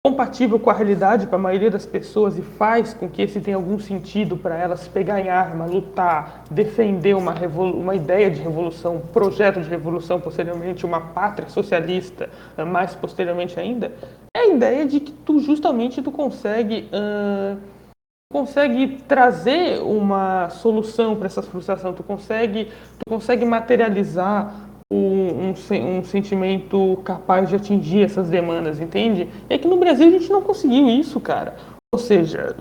compatível com a realidade para a maioria das pessoas e faz com que esse tenha algum sentido para elas pegar em arma, lutar, defender uma ideia de revolução, um projeto de revolução, posteriormente uma pátria socialista, mais posteriormente ainda, é a ideia de que tu consegue consegue trazer uma solução para essa frustração, tu consegue materializar um sentimento capaz de atingir essas demandas, entende? É que no Brasil a gente não conseguiu isso, cara. Ou seja,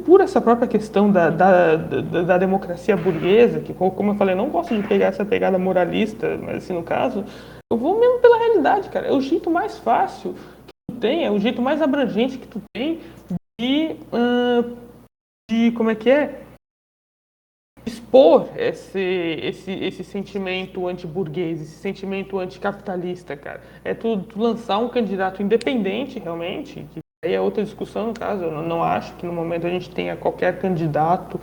por essa própria questão da democracia burguesa, que, como eu falei, eu não gosto de pegar essa pegada moralista, mas assim, no caso, eu vou mesmo pela realidade, cara. É o jeito mais fácil que tu tem, é o jeito mais abrangente que tu tem de, como é que é? Expor esse sentimento anti-burguês, esse sentimento anticapitalista, cara. É tu lançar um candidato independente, realmente, que aí é outra discussão, no caso. Eu não acho que no momento a gente tenha qualquer candidato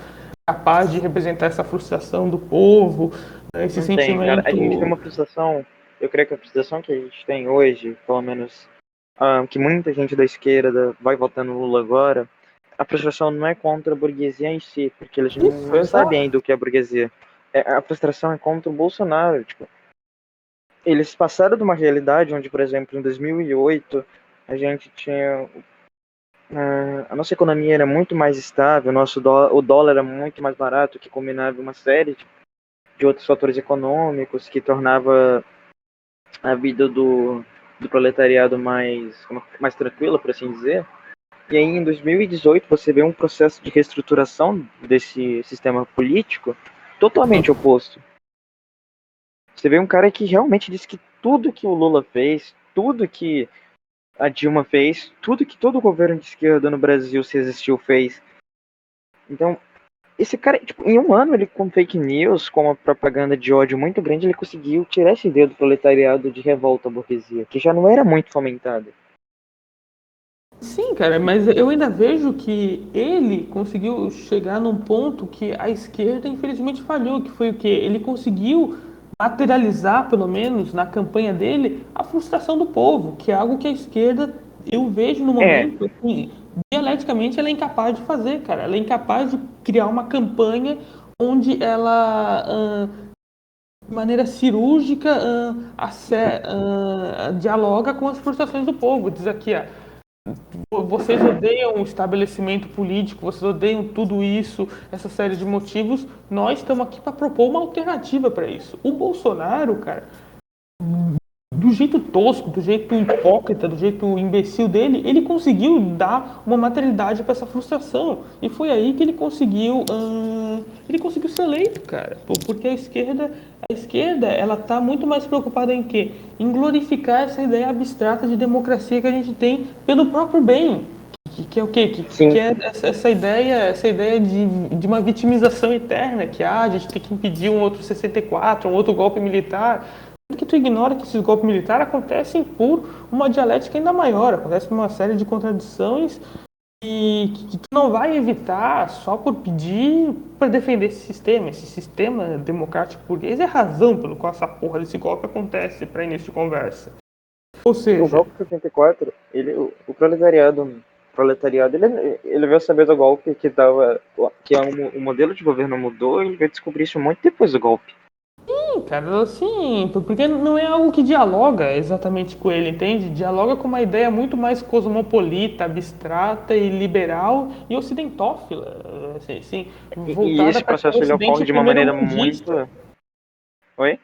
capaz de representar essa frustração do povo, né, esse Não tem, cara. A sentimento. gente tem uma frustração, eu creio que a frustração que a gente tem hoje, pelo menos que muita gente da esquerda vai votar no Lula agora, a frustração não é contra a burguesia em si, porque eles Isso, não sabem exato. ainda o que é burguesia. A frustração é contra o Bolsonaro. Tipo, eles passaram de uma realidade onde, por exemplo, em 2008, a gente tinha. A nossa economia era muito mais estável, o dólar era muito mais barato, que combinava uma série de outros fatores econômicos, que tornava a vida do proletariado mais tranquila, por assim dizer. E aí, em 2018, você vê um processo de reestruturação desse sistema político totalmente oposto. Você vê um cara que realmente disse que tudo que o Lula fez, tudo que a Dilma fez, tudo que todo governo de esquerda no Brasil, se existiu, fez. Então, esse cara, tipo, em um ano, ele com fake news, com uma propaganda de ódio muito grande, ele conseguiu tirar essa ideia do proletariado de revolta à burguesia, que já não era muito fomentada. Sim, cara, mas eu ainda vejo que ele conseguiu chegar num ponto que a esquerda infelizmente falhou, que foi o quê? Ele conseguiu materializar, pelo menos na campanha dele, a frustração do povo, que é algo que a esquerda, eu vejo no É, momento, assim, dialeticamente ela é incapaz de fazer, cara. Ela é incapaz de criar uma campanha onde ela, de maneira cirúrgica, dialoga com as frustrações do povo. Diz aqui, vocês odeiam o estabelecimento político, vocês odeiam tudo isso, essa série de motivos. Nós estamos aqui para propor uma alternativa para isso. O Bolsonaro, cara, do jeito tosco, do jeito hipócrita, do jeito imbecil dele, ele conseguiu dar uma materialidade para essa frustração. E foi aí que ele conseguiu ser eleito, cara. Porque a esquerda, ela tá muito mais preocupada em quê? Em glorificar essa ideia abstrata de democracia que a gente tem pelo próprio bem. Que é o quê? Que sim. é essa ideia de uma vitimização eterna, que a gente tem que impedir um outro 64, um outro golpe militar. Que tu ignora que esses golpes militares acontecem por uma dialética ainda maior, acontece por uma série de contradições que tu não vai evitar só por pedir para defender esse sistema. Esse sistema democrático burguês é a razão pelo qual essa porra desse golpe acontece para início de conversa. Ou O seja, golpe de 64, o proletariado, ele veio saber do golpe que o modelo de governo mudou, ele veio descobrir isso muito depois do golpe. sim, cara, assim, porque não é algo que dialoga exatamente com ele, entende? Dialoga com uma ideia muito mais cosmopolita, abstrata e liberal e ocidentófila, assim, E voltada esse para aquele processo ele ocidente ocorre de uma maneira primeiro-mundista. muito... Oi?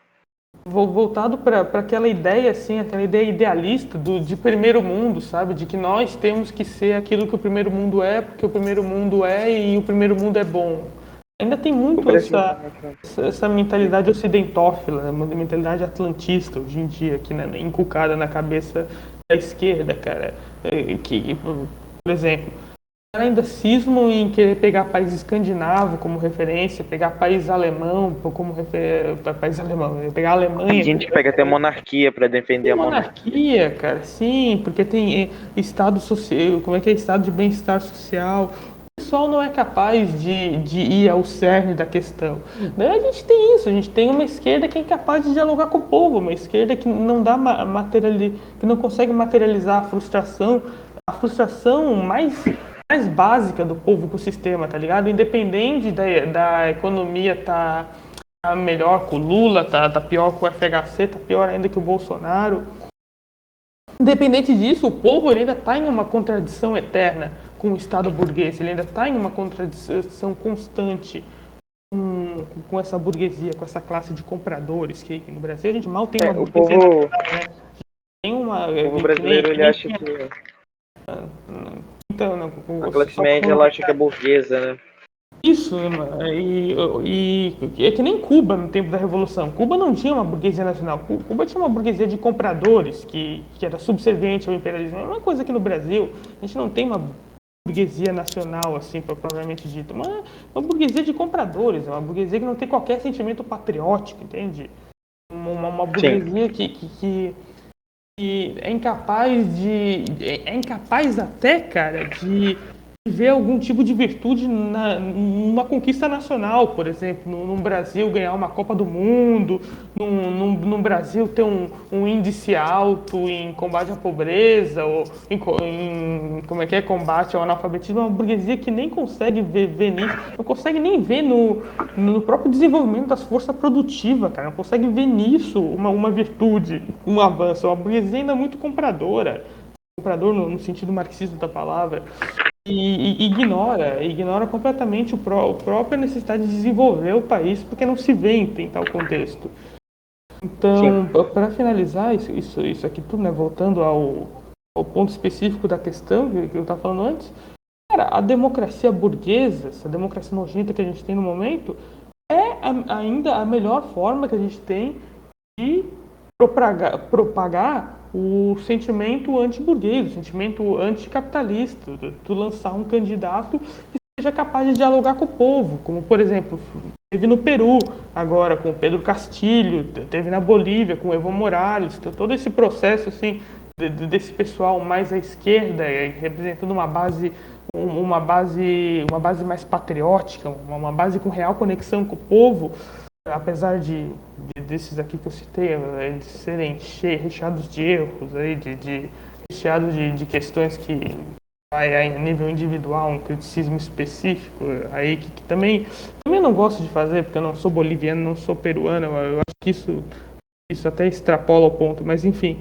Voltado para aquela ideia, assim, aquela ideia idealista de primeiro mundo, sabe? De que nós temos que ser aquilo que o primeiro mundo é, porque o primeiro mundo é e o primeiro mundo é bom. Ainda tem O muito Brasil essa mentalidade ocidentófila, uma mentalidade atlantista hoje em dia, aqui, né, inculcada na cabeça da esquerda, cara. Por exemplo, ainda cismam em querer pegar país escandinavo como referência, pegar país alemão como país alemão, pegar a tem Alemanha gente como que pega até referência. monarquia para defender Tem a monarquia. monarquia, cara, sim, porque tem estado social, como é que é estado de bem-estar social. O pessoal não é capaz de ir ao cerne da questão. Daí a gente tem isso, a gente tem uma esquerda que é incapaz de dialogar com o povo, uma esquerda que não dá que não consegue materializar a frustração mais básica do povo com o sistema, tá ligado? Independente da economia tá melhor com o Lula, tá pior com o FHC, tá pior ainda que o Bolsonaro. Independente disso, o povo ele ainda está em uma contradição eterna com o Estado burguês, ele ainda está em uma contradição constante com essa burguesia, com essa classe de compradores que no Brasil a gente mal tem uma O burguesia povo, nacional, né? Tem uma o povo brasileiro, que ele nem acha tinha, que então, não, a classe só média, ela acha que é burguesa, né? isso, mano, e é que nem Cuba no tempo da Revolução. Cuba não tinha uma burguesia nacional. Cuba tinha uma burguesia de compradores que era subserviente ao imperialismo. É uma coisa aqui no Brasil. A gente não tem uma burguesia nacional, assim, propriamente dito. Uma burguesia de compradores. É uma burguesia que não tem qualquer sentimento patriótico, entende? Uma Sim. burguesia que é incapaz até, cara, de ver algum tipo de virtude numa conquista nacional, por exemplo, no Brasil ganhar uma Copa do Mundo, no Brasil ter um índice alto em combate à pobreza, ou como é que é, combate ao analfabetismo, é uma burguesia que nem consegue ver nisso, não consegue nem ver no próprio desenvolvimento das forças produtivas, cara, não consegue ver nisso uma virtude, um avanço, é uma burguesia ainda muito comprador no sentido marxista da palavra, e ignora completamente a própria necessidade de desenvolver o país, porque não se vê em tal contexto. Sim. Então, para finalizar isso aqui tudo, né, voltando ao ponto específico da questão que eu estava falando antes, cara, a democracia burguesa, essa democracia nojenta que a gente tem no momento, é ainda a melhor forma que a gente tem de propagar o sentimento anti-burguês, o sentimento anticapitalista, de lançar um candidato que seja capaz de dialogar com o povo, como, por exemplo, teve no Peru agora com o Pedro Castilho, teve na Bolívia com o Evo Morales, todo esse processo assim desse pessoal mais à esquerda, representando uma base mais patriótica, uma base com real conexão com o povo, apesar desses aqui que eu citei, eles serem recheados de erros, aí, recheados de questões que vai a nível individual, um criticismo específico, aí que também não gosto de fazer, porque eu não sou boliviano, não sou peruano, eu acho que isso até extrapola o ponto, mas enfim.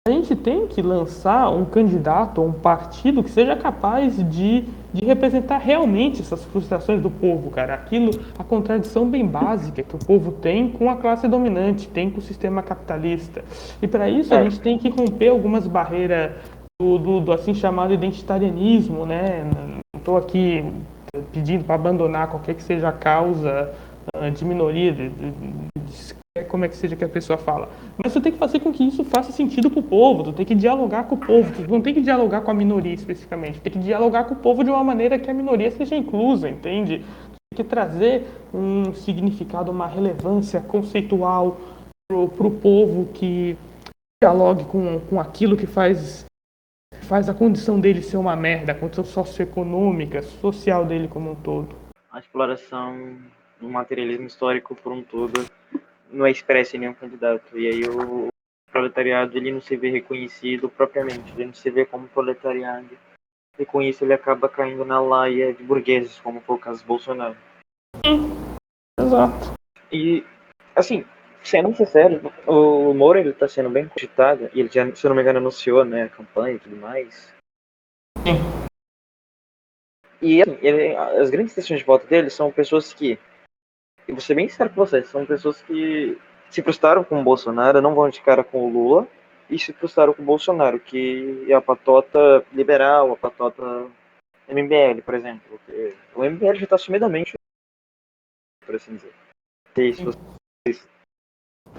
A gente tem que lançar um candidato ou um partido que seja capaz de representar realmente essas frustrações do povo, cara. A contradição bem básica que o povo tem com a classe dominante, tem com o sistema capitalista. E para isso a gente tem que romper algumas barreiras do assim chamado identitarianismo, né? Não estou aqui pedindo para abandonar qualquer que seja a causa de minoria, como é que seja que a pessoa fala. Mas tu tem que fazer com que isso faça sentido pro povo, tu tem que dialogar com o povo, tu não tem que dialogar com a minoria especificamente, tu tem que dialogar com o povo de uma maneira que a minoria seja inclusa, entende? Tu tem que trazer um significado, uma relevância conceitual pro povo que dialogue com aquilo que faz faz a condição dele ser uma merda, a condição socioeconômica, social dele como um todo. A exploração do materialismo histórico por um todo não é expressa em nenhum candidato. E aí o proletariado ele não se vê reconhecido propriamente, ele não se vê como proletariado. E com isso ele acaba caindo na laia de burgueses, como foi o caso do Bolsonaro. Exato. E, assim, sendo sincero, o Moro ele tá sendo bem cogitado, e ele já, se eu não me engano, anunciou, né, a campanha e tudo mais. Sim. E, assim, as grandes questões de voto dele são pessoas que, e vou ser bem sincero com vocês, são pessoas que se frustraram com o Bolsonaro, não vão de cara com o Lula, e se frustraram com o Bolsonaro, que é a patota liberal, a patota MBL, por exemplo. O MBL já está sumidamente, por assim dizer.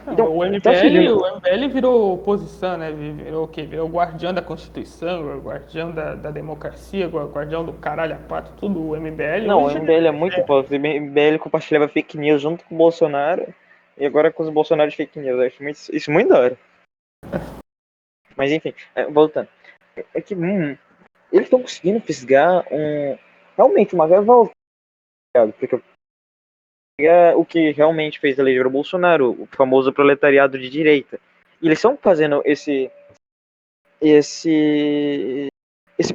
Então, o tá surgindo. MBL virou oposição, né? Virou o quê? Virou o guardião da Constituição, o guardião da democracia, o guardião do caralho a quatro, tudo o MBL. Não, o Hoje MBL é muito hipócrita. O MBL compartilhava fake news junto com o Bolsonaro e agora com os Bolsonaro de fake news. Eu acho isso muito da hora. Mas enfim, voltando. É que eles estão conseguindo fisgar realmente uma revolta. Porque o que realmente fez eleger o Bolsonaro, o famoso proletariado de direita. E eles estão fazendo esse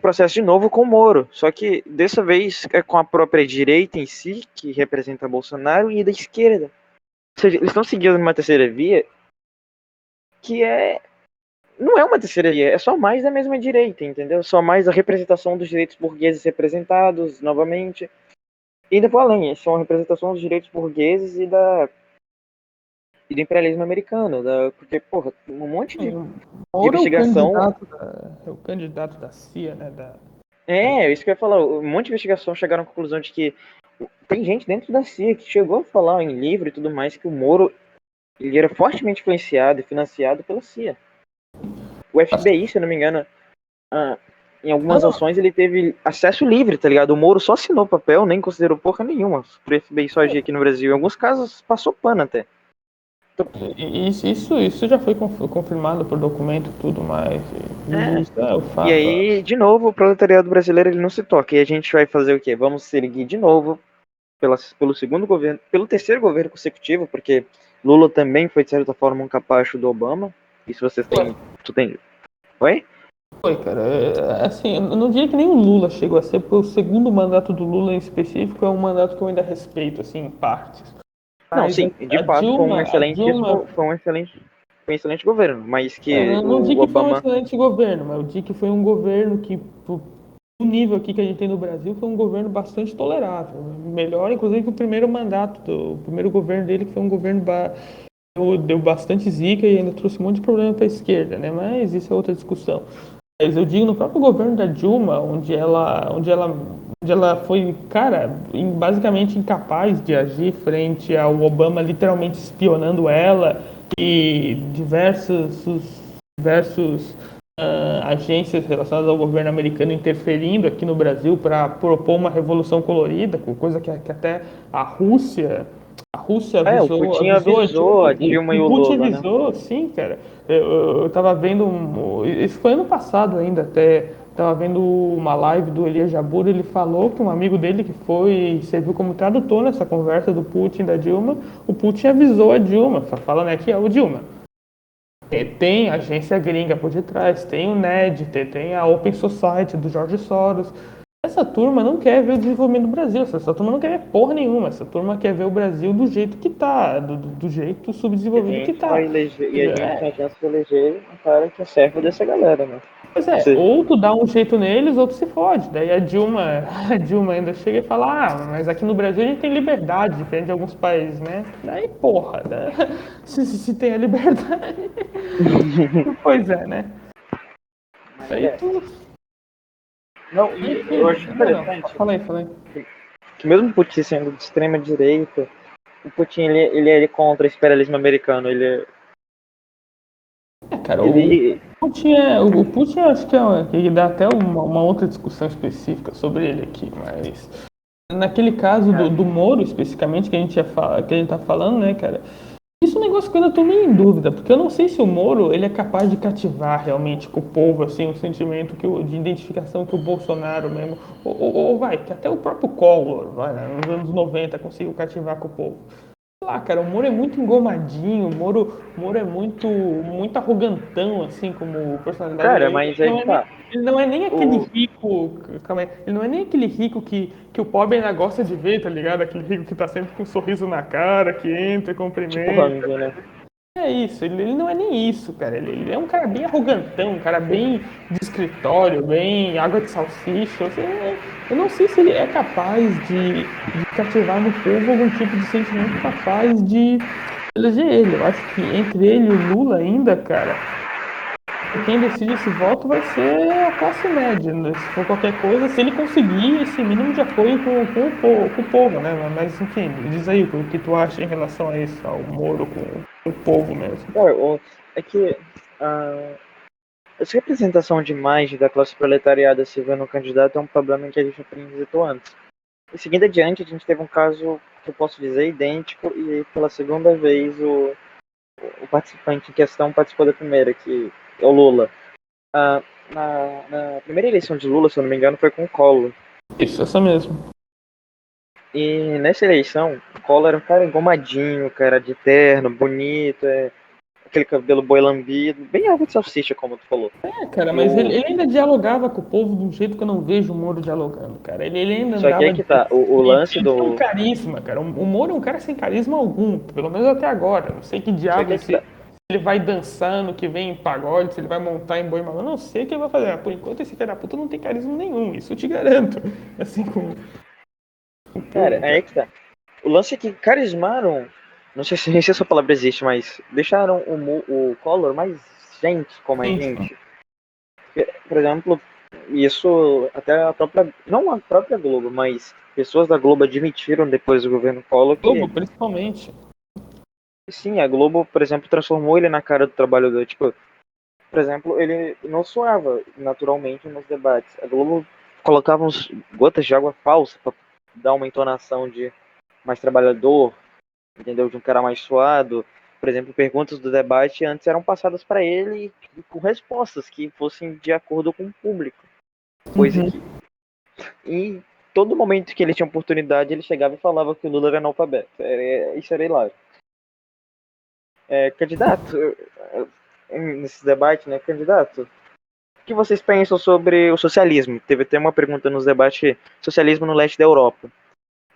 processo de novo com o Moro, só que dessa vez é com a própria direita em si, que representa Bolsonaro, e da esquerda. Ou seja, eles estão seguindo uma terceira via que não é uma terceira via, é só mais da mesma direita, entendeu? Só mais a representação dos direitos burgueses representados novamente. E ainda vou além, são a representação dos direitos burgueses e do imperialismo americano, porque, porra, um monte de Moro investigação. É o candidato da CIA, né? Isso que eu ia falar. Um monte de investigação chegaram à conclusão de que tem gente dentro da CIA que chegou a falar em livro e tudo mais que o Moro ele era fortemente influenciado e financiado pela CIA. O FBI, se eu não me engano, em algumas ações ele teve acesso livre, tá ligado? O Moro só assinou o papel, nem considerou porra nenhuma pro FBI só agir aqui no Brasil. Em alguns casos passou pano até. Isso já foi confirmado por documento e tudo mais. Isso é o fato. E aí, de novo, o proletariado brasileiro ele não se toca. E a gente vai fazer o quê? Vamos se erguer de novo pelo segundo governo, pelo terceiro governo consecutivo, porque Lula também foi, de certa forma, um capacho do Obama. Isso vocês têm. Tu tem. Oi? Foi, cara. Assim, eu não diria que nem o Lula chegou a ser, porque o segundo mandato do Lula em específico é um mandato que eu ainda respeito, assim, em partes. Não, sim, de fato Dilma, foi um excelente governo, mas que eu não o digo que foi um Obama. excelente governo, mas eu digo que foi um governo que, o nível aqui que a gente tem no Brasil, foi um governo bastante tolerável. Melhor, inclusive, que o primeiro mandato, o primeiro governo dele, que foi um governo deu bastante zica e ainda trouxe um monte de problema para a esquerda, né? Mas isso é outra discussão. Mas eu digo no próprio governo da Dilma, onde ela foi, cara, basicamente incapaz de agir frente ao Obama literalmente espionando ela e diversos agências relacionadas ao governo americano interferindo aqui no Brasil para propor uma revolução colorida, coisa que até a Rússia O Putin avisou a Dilma e o Putin Lula, né? avisou, sim, cara. Eu tava vendo, isso foi ano passado ainda, até tava vendo uma live do Elias Jabbour, ele falou que um amigo dele que serviu como tradutor nessa conversa do Putin e da Dilma, o Putin avisou a Dilma, falando aqui, o Dilma, tem agência gringa por detrás, tem o NED, tem a Open Society do George Soros. Essa turma não quer ver o desenvolvimento do Brasil, essa turma não quer ver porra nenhuma, essa turma quer ver o Brasil do jeito que tá, do jeito subdesenvolvido que tá. E a gente tem a chance de eleger um cara que é servo dessa galera, né? Pois é, ou tu dá um jeito neles, ou tu se fode. Daí a Dilma ainda chega e fala, mas aqui no Brasil a gente tem liberdade, diferente de alguns países, né? Daí, porra, né? Se tem a liberdade. Pois é, né? Aí tu... Não, eu acho interessante. Fala aí. Que mesmo o Putin sendo de extrema direita, o Putin ele é contra o imperialismo americano. Cara, o Putin acho que dá até uma outra discussão específica sobre ele aqui, mas naquele caso do Moro especificamente que a gente tá falando, né, cara? Isso é um negócio que eu ainda tô meio em dúvida, porque eu não sei se o Moro ele é capaz de cativar realmente com o povo, assim, um sentimento de identificação que o Bolsonaro mesmo, ou vai, que até o próprio Collor, vai, né, nos anos 90 conseguiu cativar com o povo. Sei lá, cara, o Moro é muito engomadinho, o Moro é muito arrogantão, assim, como personalidade. Cara, mas aí que tá. Ele não é nem aquele O, rico, calma aí, ele não é nem aquele rico que o pobre ainda gosta de ver, tá ligado? Aquele rico que tá sempre com um sorriso na cara, que entra, tipo cumprimenta. Hang, né? É isso, ele não é nem isso, cara. Ele é um cara bem arrogantão, um cara bem de escritório, bem água de salsicha. Assim, eu não sei se ele é capaz de cativar no povo algum tipo de sentimento capaz de eleger ele. Eu acho que entre ele e o Lula ainda, cara, quem decide esse voto vai ser a classe média, né? Se for qualquer coisa, se ele conseguir esse mínimo de apoio com o povo, né? Mas, enfim, diz aí o que tu acha em relação a isso, ao Moro com o povo mesmo. Cara, é que essa representação de imagem da classe proletariada se vê no candidato é um problema que a gente apresentou antes. Em seguida adiante, a gente teve um caso que eu posso dizer idêntico e pela segunda vez o participante em questão participou da primeira, que é o Lula. Ah, na primeira eleição de Lula, se eu não me engano, foi com o Collor. Isso, essa mesmo. E nessa eleição, o Collor era um cara engomadinho, cara de terno, bonito, aquele cabelo boi lambido, bem água de salsicha, como tu falou. É, cara, E mas ele, o... ele ainda dialogava com o povo de um jeito que eu não vejo o Moro dialogando, cara. Ele ainda Só que aí andava que de. tá, o lance Ele tinha um do... carisma, cara. O Moro é um cara sem carisma algum, pelo menos até agora. Não sei que Só que diabo aí que tá. se ele vai dançando, que vem em pagode, se ele vai montar em boi malandro. Eu não sei o que ele vai fazer. Mas por enquanto, esse filho da puta não tem carisma nenhum, isso eu te garanto. Assim como o Cara, povo, aí cara. que tá. O lance é que carismaram, não sei se essa palavra existe, mas deixaram o Collor mais gente como a Sim, sim. gente. Por exemplo, isso até a própria, não a própria Globo, mas pessoas da Globo admitiram depois do governo Collor que Globo, principalmente. sim, a Globo, por exemplo, transformou ele na cara do trabalhador. Tipo, por exemplo, ele não suava naturalmente nos debates. A Globo colocava uns gotas de água falsa para dar uma entonação de mais trabalhador, entendeu? De um cara mais suado. Por exemplo, perguntas do debate antes eram passadas para ele com respostas que fossem de acordo com o público. Coisa Uhum. que, em todo momento que ele tinha oportunidade, ele chegava e falava que o Lula era analfabeto. Isso era hilário. Candidato, nesse debate, né? Candidato, o que vocês pensam sobre o socialismo? Teve até uma pergunta nos debates, socialismo no leste da Europa.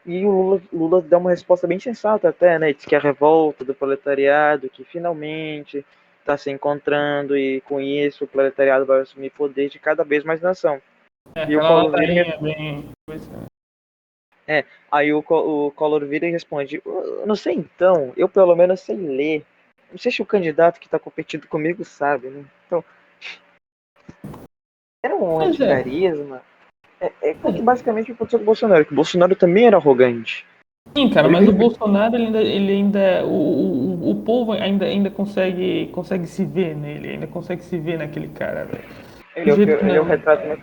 E o Lula dá uma resposta bem sensata até, né? Diz que é a revolta do proletariado, que finalmente está se encontrando e com isso o proletariado vai assumir poder de cada vez mais nação. É E o aquela Collor vira ladainha bem. Pois é. aí o Collor vira e responde: "Eu não sei então, eu pelo menos sei ler. Não sei se o candidato que está competindo comigo sabe, né? Então, era um Pois é. anticarisma. Foi que basicamente aconteceu com o Bolsonaro, que o Bolsonaro também era arrogante. Sim, cara, Ele mas o repetiu. Bolsonaro, o povo ainda consegue se ver nele, ainda consegue se ver naquele cara, velho. Ele, Do jeito que ele é o não. retrato mais.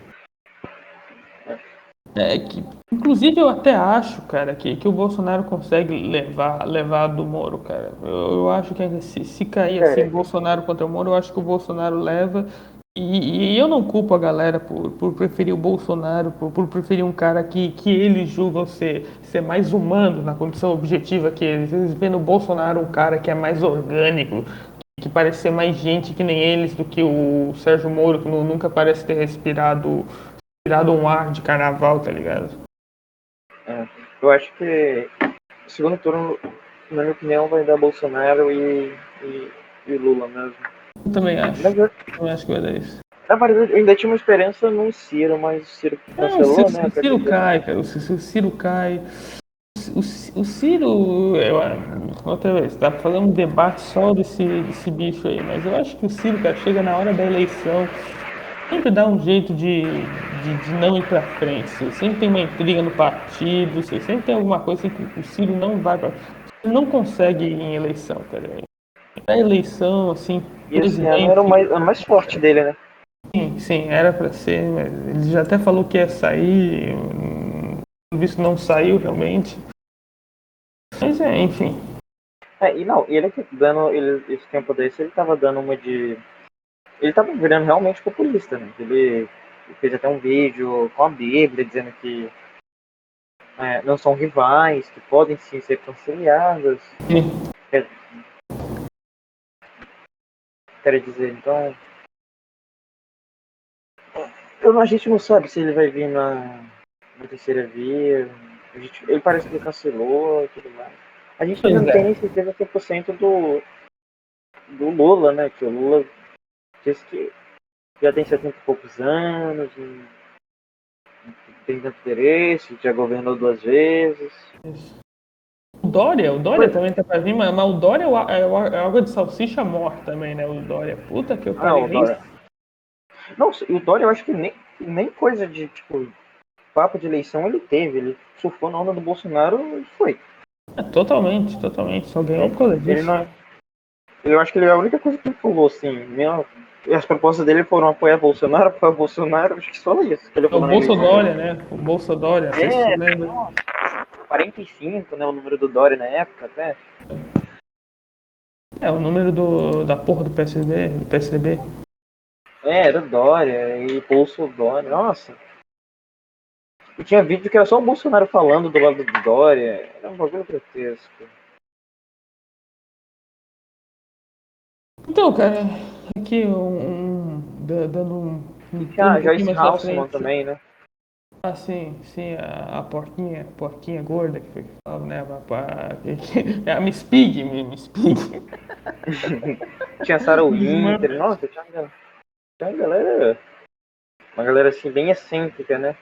Inclusive, eu até acho, cara, que o Bolsonaro consegue levar do Moro, cara. Eu acho que ainda se cair assim, Cara, Bolsonaro contra o Moro, eu acho que o Bolsonaro leva. E eu não culpo a galera por preferir o Bolsonaro, por preferir um cara que eles julgam ser mais humano na condição objetiva que eles. Eles veem no Bolsonaro um cara que é mais orgânico, que parece ser mais gente que nem eles do que o Sérgio Moro, que nunca parece ter respirado um ar de carnaval, tá ligado? eu acho que o segundo turno, na minha opinião, vai dar Bolsonaro e Lula mesmo. Eu também acho. Mas eu, Eu também acho que vai dar isso. na verdade, eu ainda tinha uma esperança num Ciro, mas o Ciro Não, o cancelou, né, Ciro, a o Ciro candidatura. cai, cara. O Ciro cai. O Ciro, outra vez, dá pra fazer um debate só desse bicho aí, mas eu acho que o Ciro, cara, chega na hora da eleição, sempre dá um jeito de não ir pra frente. Você sempre tem uma intriga no partido, você sempre tem alguma coisa assim que o Ciro não vai pra. Ele não consegue ir em eleição, cara. Na eleição, assim, E esse ano era presidente. o ano mais forte dele, né? Sim, sim, era para ser, mas ele já até falou que ia sair, pelo visto não saiu realmente. Mas enfim. E não, e ele dando, esse tempo desse, ele tava dando uma de. Ele tava virando realmente populista, né? Ele fez até um vídeo com a Bíblia dizendo que não são rivais, que podem sim ser conciliadas. Sim. Quero dizer, então. A gente não sabe se ele vai vir na terceira via. Ele parece que ele cancelou e tudo mais. A gente também Pois não tem é. nem certeza 100% do Lula, né? Que o Lula disse que já tem 70 e poucos anos, não tem tanto interesse, já governou 2 vezes. O Dória também tá pra vir, mas o Dória é água de salsicha morta também, né? O Dória. Puta que eu pariu. O Dória. Não, o Dória eu acho que nem coisa de, tipo, papo de eleição ele teve. Ele surfou na onda do Bolsonaro e foi. Totalmente, totalmente. Só ganhou por causa Ele disso. não. Eu acho que a única coisa que ele falou, assim, as propostas dele foram apoiar Bolsonaro, acho que só isso que ele É o falou na eleição. Bolsodória, né? O Bolsodória, não sei se você lembra. 45, né, o número do Dória na época, até. É o número da porra do PSDB, do PSDB. Era Dória e Bolsodória, nossa. E tinha vídeo que era só o Bolsonaro falando do lado do Dória, era um bagulho grotesco. Então, cara, aqui dando E indo tinha um a pouquinho Joyce mais pra Hasselman frente. também, né? Ah, sim, a porquinha gorda que foi que falava, né? É a Miss Pig, Miss Pig. Tinha a Sarah Mano. Winter, nossa, tinha uma galera assim bem excêntrica, né?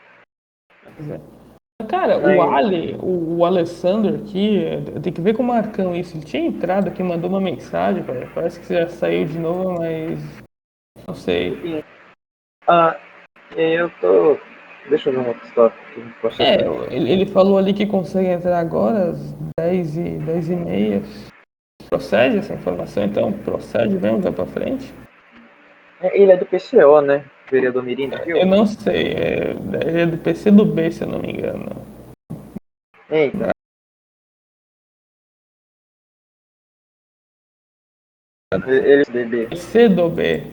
Cara, Mas, o Alessandro aqui, tem que ver com o Marcão isso. Ele tinha entrado aqui, mandou uma mensagem, cara. Parece que já saiu de novo, mas não sei. enfim, ah, eu tô. Deixa eu ver uma história que a gente possa É, ver. ele falou ali que consegue entrar agora às 10h30. Procede essa informação, então? Procede mesmo, vai pra frente? Ele é do PCO, né? Vereador Mirim, viu? Eu não sei, ele é do PC do B, se eu não me engano. Eita, ele é bebê. PC do B.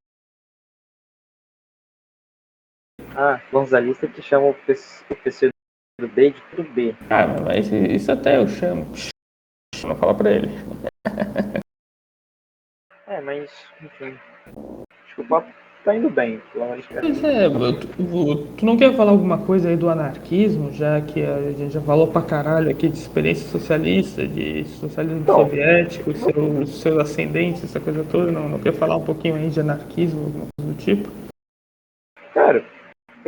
Gonzalista que chama o PC do B de tudo B. Ah, mas isso até eu chamo. Não fala pra ele. Mas, enfim. Acho que o papo tá indo bem, pelo menos pra Pois mim. é, tu não quer falar alguma coisa aí do anarquismo, já que a gente já falou pra caralho aqui de experiência socialista, de socialismo Então, soviético, seus ascendentes, essa coisa toda, não quer falar um pouquinho aí de anarquismo, alguma coisa do tipo? cara,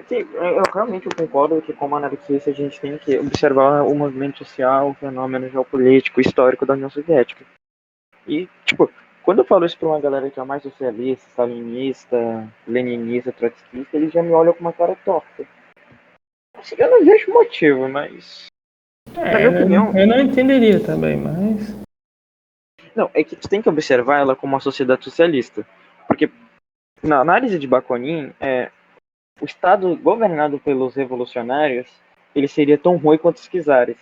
eu realmente concordo que como anarquista a gente tem que observar o movimento social, o fenômeno geopolítico, histórico da União Soviética. E, tipo, quando eu falo isso pra uma galera que é mais socialista, stalinista, leninista, trotskista, eles já me olham com uma cara torta. Assim, eu não vejo motivo, mas, na minha opinião, Eu não entenderia também, mas. não, é que tu tem que observar ela como uma sociedade socialista. Porque na análise de Bakunin, o Estado governado pelos revolucionários, ele seria tão ruim quanto os czares.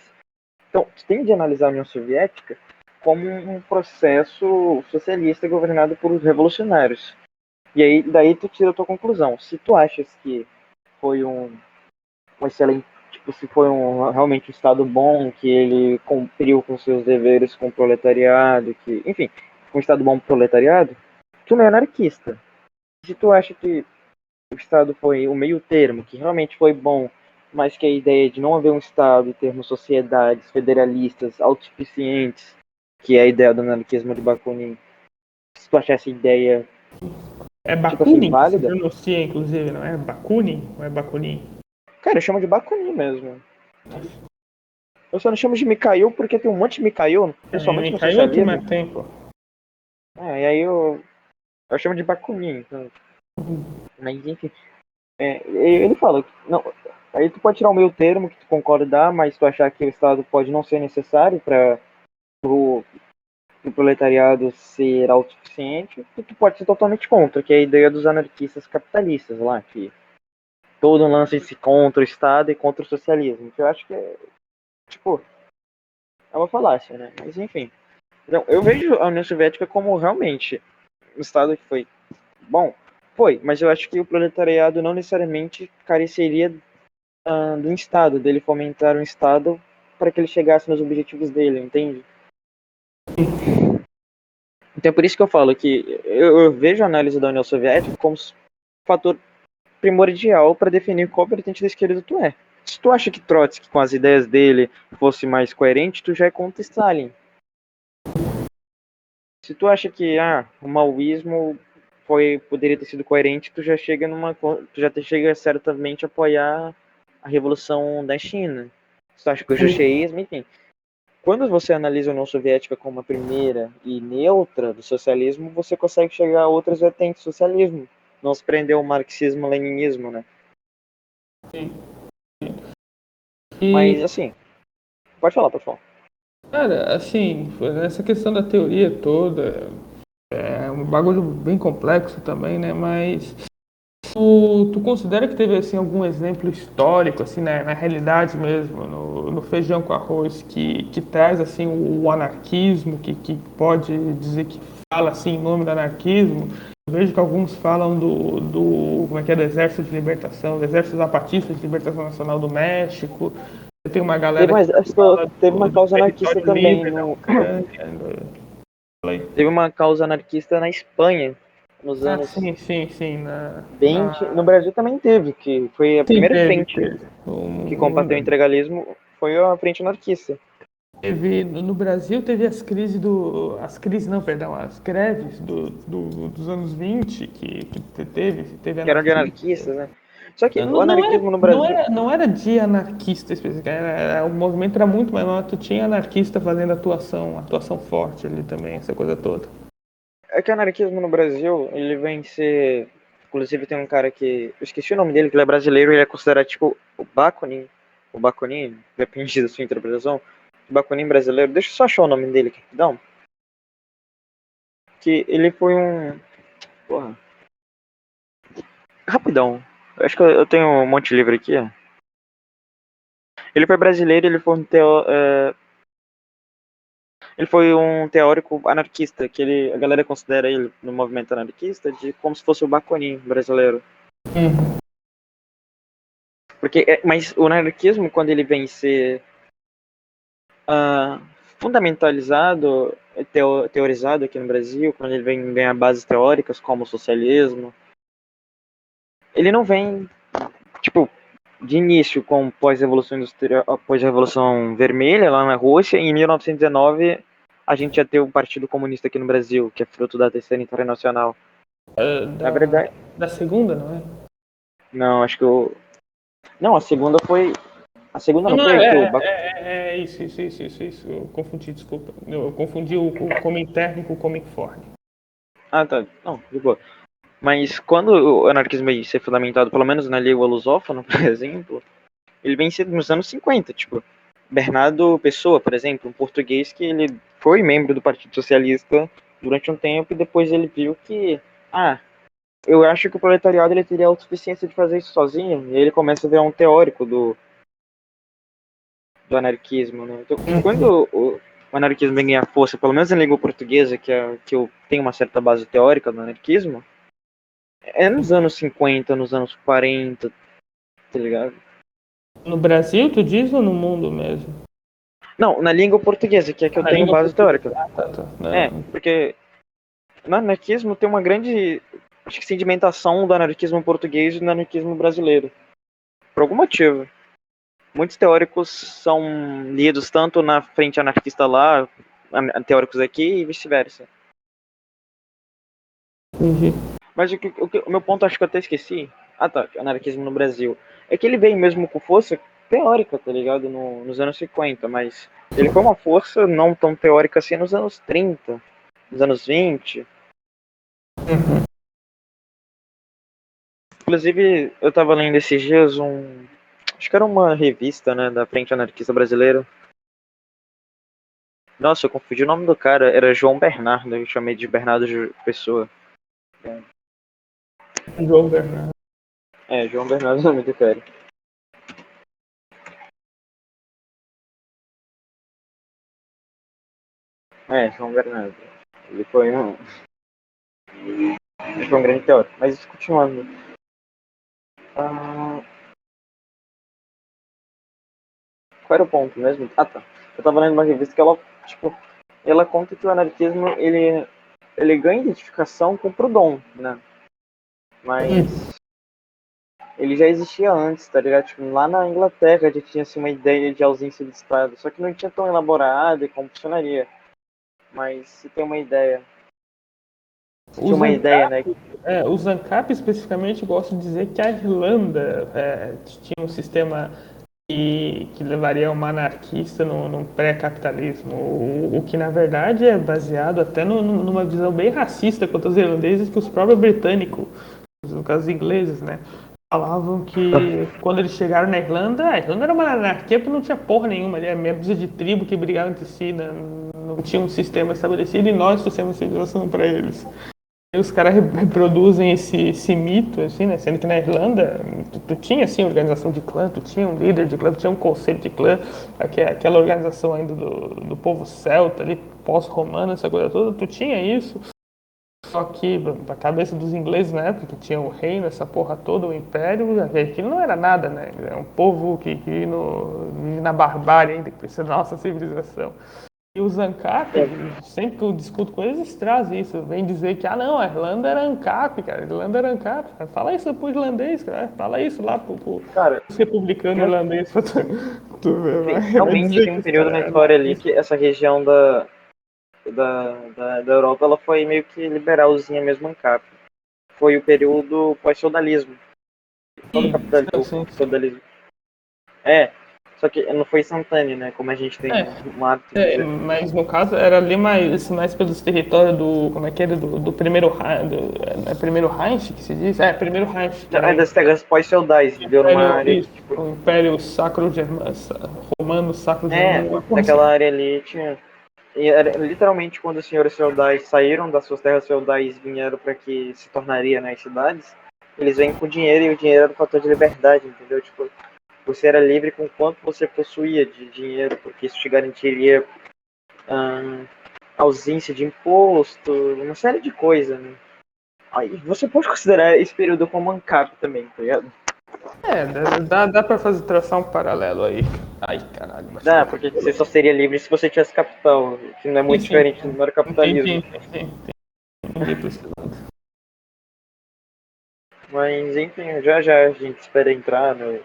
Então, tu tem de analisar a União Soviética como um processo socialista governado por revolucionários. E aí, daí tu tira a tua conclusão. Se tu achas que foi um excelente, tipo, se foi realmente um Estado bom, que ele cumpriu com seus deveres com o proletariado, que, enfim, um Estado bom pro proletariado, tu não é anarquista. Se tu acha que o Estado foi o meio termo, que realmente foi bom, mas que a ideia de não haver um Estado e termos sociedades federalistas autossuficientes, que é a ideia do anarquismo de Bakunin, se tu achar essa ideia, É tipo assim, Bakunin que se válida, pronuncia, inclusive, não é? Bakunin ou é Bakunin? cara, eu chamo de Bakunin mesmo. Eu só não chamo de Mikhail porque tem um monte de Mikhail, principalmente no Caiu aqui socialismo. mais tempo. E aí eu chamo de Bakunin. Então, mas enfim, ele fala que não, aí tu pode tirar o meio termo que tu concordar, mas tu achar que o Estado pode não ser necessário para o proletariado ser autossuficiente, e tu pode ser totalmente contra, que é a ideia dos anarquistas capitalistas lá, que todo lance-se contra o Estado e contra o socialismo. Que eu acho que tipo, é uma falácia, né? Mas enfim. Então, eu vejo a União Soviética como realmente um Estado que foi bom. Foi, mas eu acho que o proletariado não necessariamente careceria do Estado, dele fomentar um Estado para que ele chegasse nos objetivos dele, entende? Então é por isso que eu falo que eu vejo a análise da União Soviética como fator primordial para definir qual vertente da esquerda tu é. Se tu acha que Trotsky, com as ideias dele, fosse mais coerente, tu já é contra Stalin. Se tu acha que o maoísmo poderia ter sido coerente, tu já chega chega certamente a apoiar a revolução da China. Se tu acha que o jucheísmo, enfim. Quando você analisa a União Soviética como a primeira e neutra do socialismo, você consegue chegar a outras vertentes do socialismo. Não se prender ao marxismo-leninismo, né? E, Mas, assim, pode falar, pode falar. cara, assim, essa questão da teoria toda é um bagulho bem complexo também, né? Mas tu considera que teve assim algum exemplo histórico, assim, né, na realidade mesmo, no feijão com arroz, que traz assim o anarquismo, que pode dizer que fala assim em nome do anarquismo? Eu vejo que alguns falam como é que é, do Exército de Libertação, do Exército Zapatista de Libertação Nacional do México. Tem uma galera que fala Teve uma do causa anarquista Território também. Livre da Ucrânia. Teve uma causa anarquista na Espanha, nos Ah, anos sim, sim, sim. 20. No Brasil também teve, que foi a Sim, primeira frente teve. que combateu o integralismo, foi a frente anarquista. No Brasil teve as crises não, perdão, as greves dos anos 20 que teve Que eram de anarquia. anarquistas, né? Só que o Não, anarquismo no Brasil. não era de anarquista específico, o movimento era muito menor, tu tinha anarquista fazendo atuação forte ali também, essa coisa toda. É que o anarquismo no Brasil, ele vem ser. Inclusive tem um cara que. Eu esqueci o nome dele, que ele é brasileiro, ele é considerado tipo o Bakunin. O Bakunin, depende da sua interpretação. O Bakunin brasileiro. Deixa eu só achar o nome dele aqui, rapidão. Que ele foi um. Porra. Rapidão. Eu acho que eu tenho um monte de livro aqui, ó. Ele foi brasileiro, ele foi um teórico anarquista, a galera considera ele no movimento anarquista de como se fosse o Bakunin brasileiro. Mas o anarquismo, quando ele vem ser ah, fundamentalizado, teorizado aqui no Brasil, quando ele vem ganhar bases teóricas como o socialismo, ele não vem, tipo, de início com pós-revolução industrial, pós-revolução vermelha lá na Rússia. Em 1919 a gente já tem o Partido Comunista aqui no Brasil, que é fruto da Terceira Internacional. Na verdade, Da segunda, não é? não, acho que não, a segunda foi. A segunda Não, não não, foi que o isso. Eu confundi, desculpa. Eu confundi o Comintern com o Cominform. Ah, tá. Não, de boa. Mas quando o anarquismo ia ser fundamentado, pelo menos na língua lusófona, por exemplo, ele vem sendo nos anos 50, tipo, Bernardo Pessoa, por exemplo, um português que ele foi membro do Partido Socialista durante um tempo e depois ele viu que, eu acho que o proletariado ele teria a autossuficiência de fazer isso sozinho, e ele começa a virar um teórico do anarquismo, né? Então, quando o anarquismo vem ganhar força, pelo menos em língua portuguesa, que eu tenho uma certa base teórica do anarquismo, é nos anos 50, nos anos 40, tá ligado? No Brasil, tu diz, ou no mundo mesmo? Não, na língua portuguesa, que é que eu Na tenho língua base portuguesa. teórica. Tá. Porque no anarquismo tem uma grande, acho que, sedimentação do anarquismo português e do anarquismo brasileiro. Por algum motivo. Muitos teóricos são lidos tanto na frente anarquista lá, teóricos aqui e vice-versa. Entendi. Mas o meu ponto, acho que eu até esqueci. Ah, tá, anarquismo no Brasil. É que ele veio mesmo com força teórica, tá ligado? Nos anos 50, mas ele foi uma força não tão teórica assim nos anos 30, nos anos 20. Inclusive, eu tava lendo esses dias acho que era uma revista, né, da Frente Anarquista Brasileira. Nossa, eu confundi o nome do cara, era João Bernardo, eu chamei de Bernardo Pessoa. João Bernardo. É, João Bernardo é o nome do cara. João Bernardo. Ele foi um, ele foi um grande teórico. Mas continuando. Ah, qual era o ponto mesmo? Ah, tá. Eu tava lendo uma revista que ela, tipo, ela conta que o anarquismo, ele ganha identificação com Proudhon, né? Mas ele já existia antes, tá ligado? Tipo, lá na Inglaterra já tinha assim, uma ideia de ausência de Estado, só que não tinha tão elaborada e como funcionaria. Mas se tem uma ideia. Se tinha Os uma ideia, ANCAP, né? os ANCAP especificamente, gosto de dizer que a Irlanda tinha um sistema que levaria a uma anarquista num pré-capitalismo, o que na verdade é baseado até numa visão bem racista contra os irlandeses que os próprios britânicos, no caso os ingleses, né, falavam que quando eles chegaram na Irlanda, a Irlanda era uma anarquia porque não tinha porra nenhuma, ali, meia dúzia de tribo que brigavam entre si, né, não tinha um sistema estabelecido e nós trouxemos civilização para eles. E os caras reproduzem esse mito, assim, né? Sendo que na Irlanda tu tinha, assim, organização de clã, tu tinha um líder de clã, tu tinha um conselho de clã, aquela organização ainda do povo celta, ali, pós-romano, essa coisa toda, tu tinha isso. Só que, na cabeça dos ingleses na época, que tinha o reino, essa porra toda, o império, aquilo não era nada, né? É um povo que vive na barbárie ainda, que precisa da nossa civilização. E os ANCAP, sempre que eu discuto com eles, eles trazem isso. Vem dizer que, não, a Irlanda era ANCAP, cara. A Irlanda era ANCAP. Fala isso pro irlandês, cara. Fala isso lá pro Cara, republicano irlandês pra tu ver. Vai realmente dizer tem que um os período caras na eram história ali anarquistas. que essa região da Europa ela foi meio que liberalzinha mesmo ANCAP. Foi o período pós-feudalismo. Todo Sim, o sim. feudalismo. É, só que não foi instantâneo, né? Como a gente tem um hábito de dizer. Mas no caso era ali mais pelos territórios do. Como é que era? Do primeiro Reich. É primeiro Reich que se diz? Primeiro Reich, que era É das terras pós-feudais, deu numa área que, Isso, tipo, o Império Sacro Germânico, Romano Sacro Germânico. naquela área ali tinha. E era, literalmente, quando os senhores feudais saíram das suas terras feudais e vieram para que se tornaria nas cidades, eles vêm com dinheiro e o dinheiro era um fator de liberdade, entendeu? Tipo, você era livre com quanto você possuía de dinheiro, porque isso te garantiria hum, ausência de imposto, uma série de coisas, né? Aí você pode considerar esse período como ANCAP também, tá ligado? Dá pra fazer traçar um paralelo aí. Ai, caralho, mas Dá, ficou. porque você só seria livre se você tivesse capital, que não é Sim, muito sim. diferente do mero Entendi, capitalismo. entendi por esse lado. Mas enfim, já já a gente espera entrar no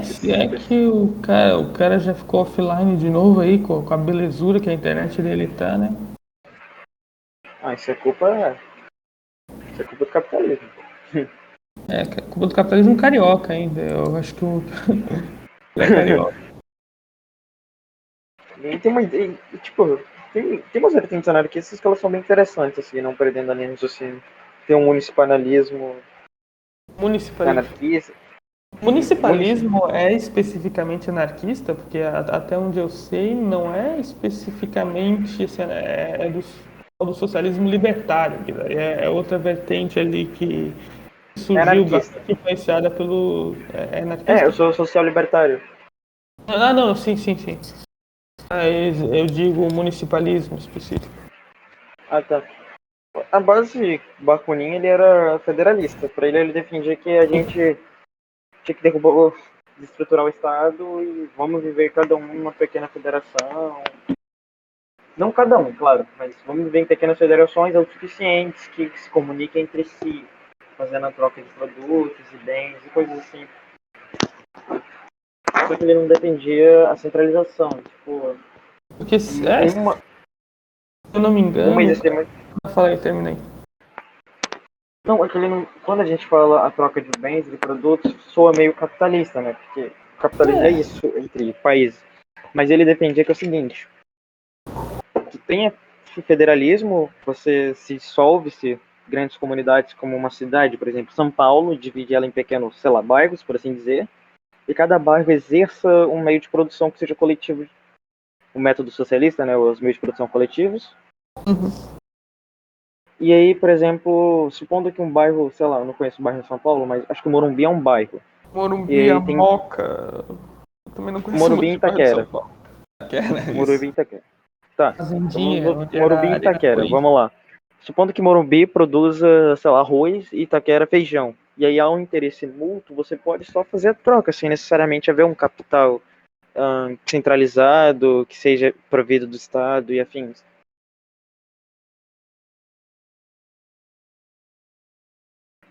Se é que o cara já ficou offline de novo aí, com a belezura que a internet dele tá, né? isso é culpa do capitalismo. Culpa do capitalismo carioca ainda. Eu acho que ele é carioca. E tem uma ideia, tipo, tem umas vertentes anarquistas que elas são bem interessantes, assim, não perdendo a linha de raciocínio. Tem um municipalismo Municipalismo. anarquista. Munici- Municipalismo é especificamente anarquista, porque até onde eu sei não é especificamente assim, do socialismo libertário, que daí é outra vertente ali que É surgiu anarquista. bastante influenciada pelo Eu anarquista. sou social libertário. Não, sim. Mas eu digo municipalismo específico. Ah, tá. A base Bakunin, ele era federalista. Para ele defendia que a gente tinha que derrubar, desestruturar o Estado e vamos viver cada um numa pequena federação. Não cada um, claro, mas vamos viver em pequenas federações autossuficientes que se comuniquem entre si, fazendo a troca de produtos e bens e coisas assim. Só que ele não defendia a centralização. Tipo, Porque, uma, se eu não me uma engano. extrema. Fala aí, terminei. Não, é que ele não, quando a gente fala a troca de bens e de produtos, soa meio capitalista, né? Porque o capitalismo é isso entre países. Mas ele defendia que é o seguinte: que tem federalismo, você se dissolve-se grandes comunidades como uma cidade, por exemplo, São Paulo, divide ela em pequenos, sei lá, bairros, por assim dizer, e cada bairro exerça um meio de produção que seja coletivo. O método socialista, né, os meios de produção coletivos. E aí, por exemplo, supondo que um bairro, sei lá, eu não conheço o bairro em São Paulo, mas acho que o Morumbi é um bairro. E Morumbi, a aí tem Moca. Eu também não conheço Morumbi e muito bairro de São Itaquera. Paulo. Que era Morumbi isso. e Itaquera. Tá. Fazendinha, onde Morumbi era e ali na Itaquera, Paulista. vamos lá. Supondo que Morumbi produza, sei lá, arroz e Itaquera feijão. E aí há um interesse mútuo, você pode só fazer a troca, sem necessariamente haver um capital centralizado, que seja provido do Estado e afins.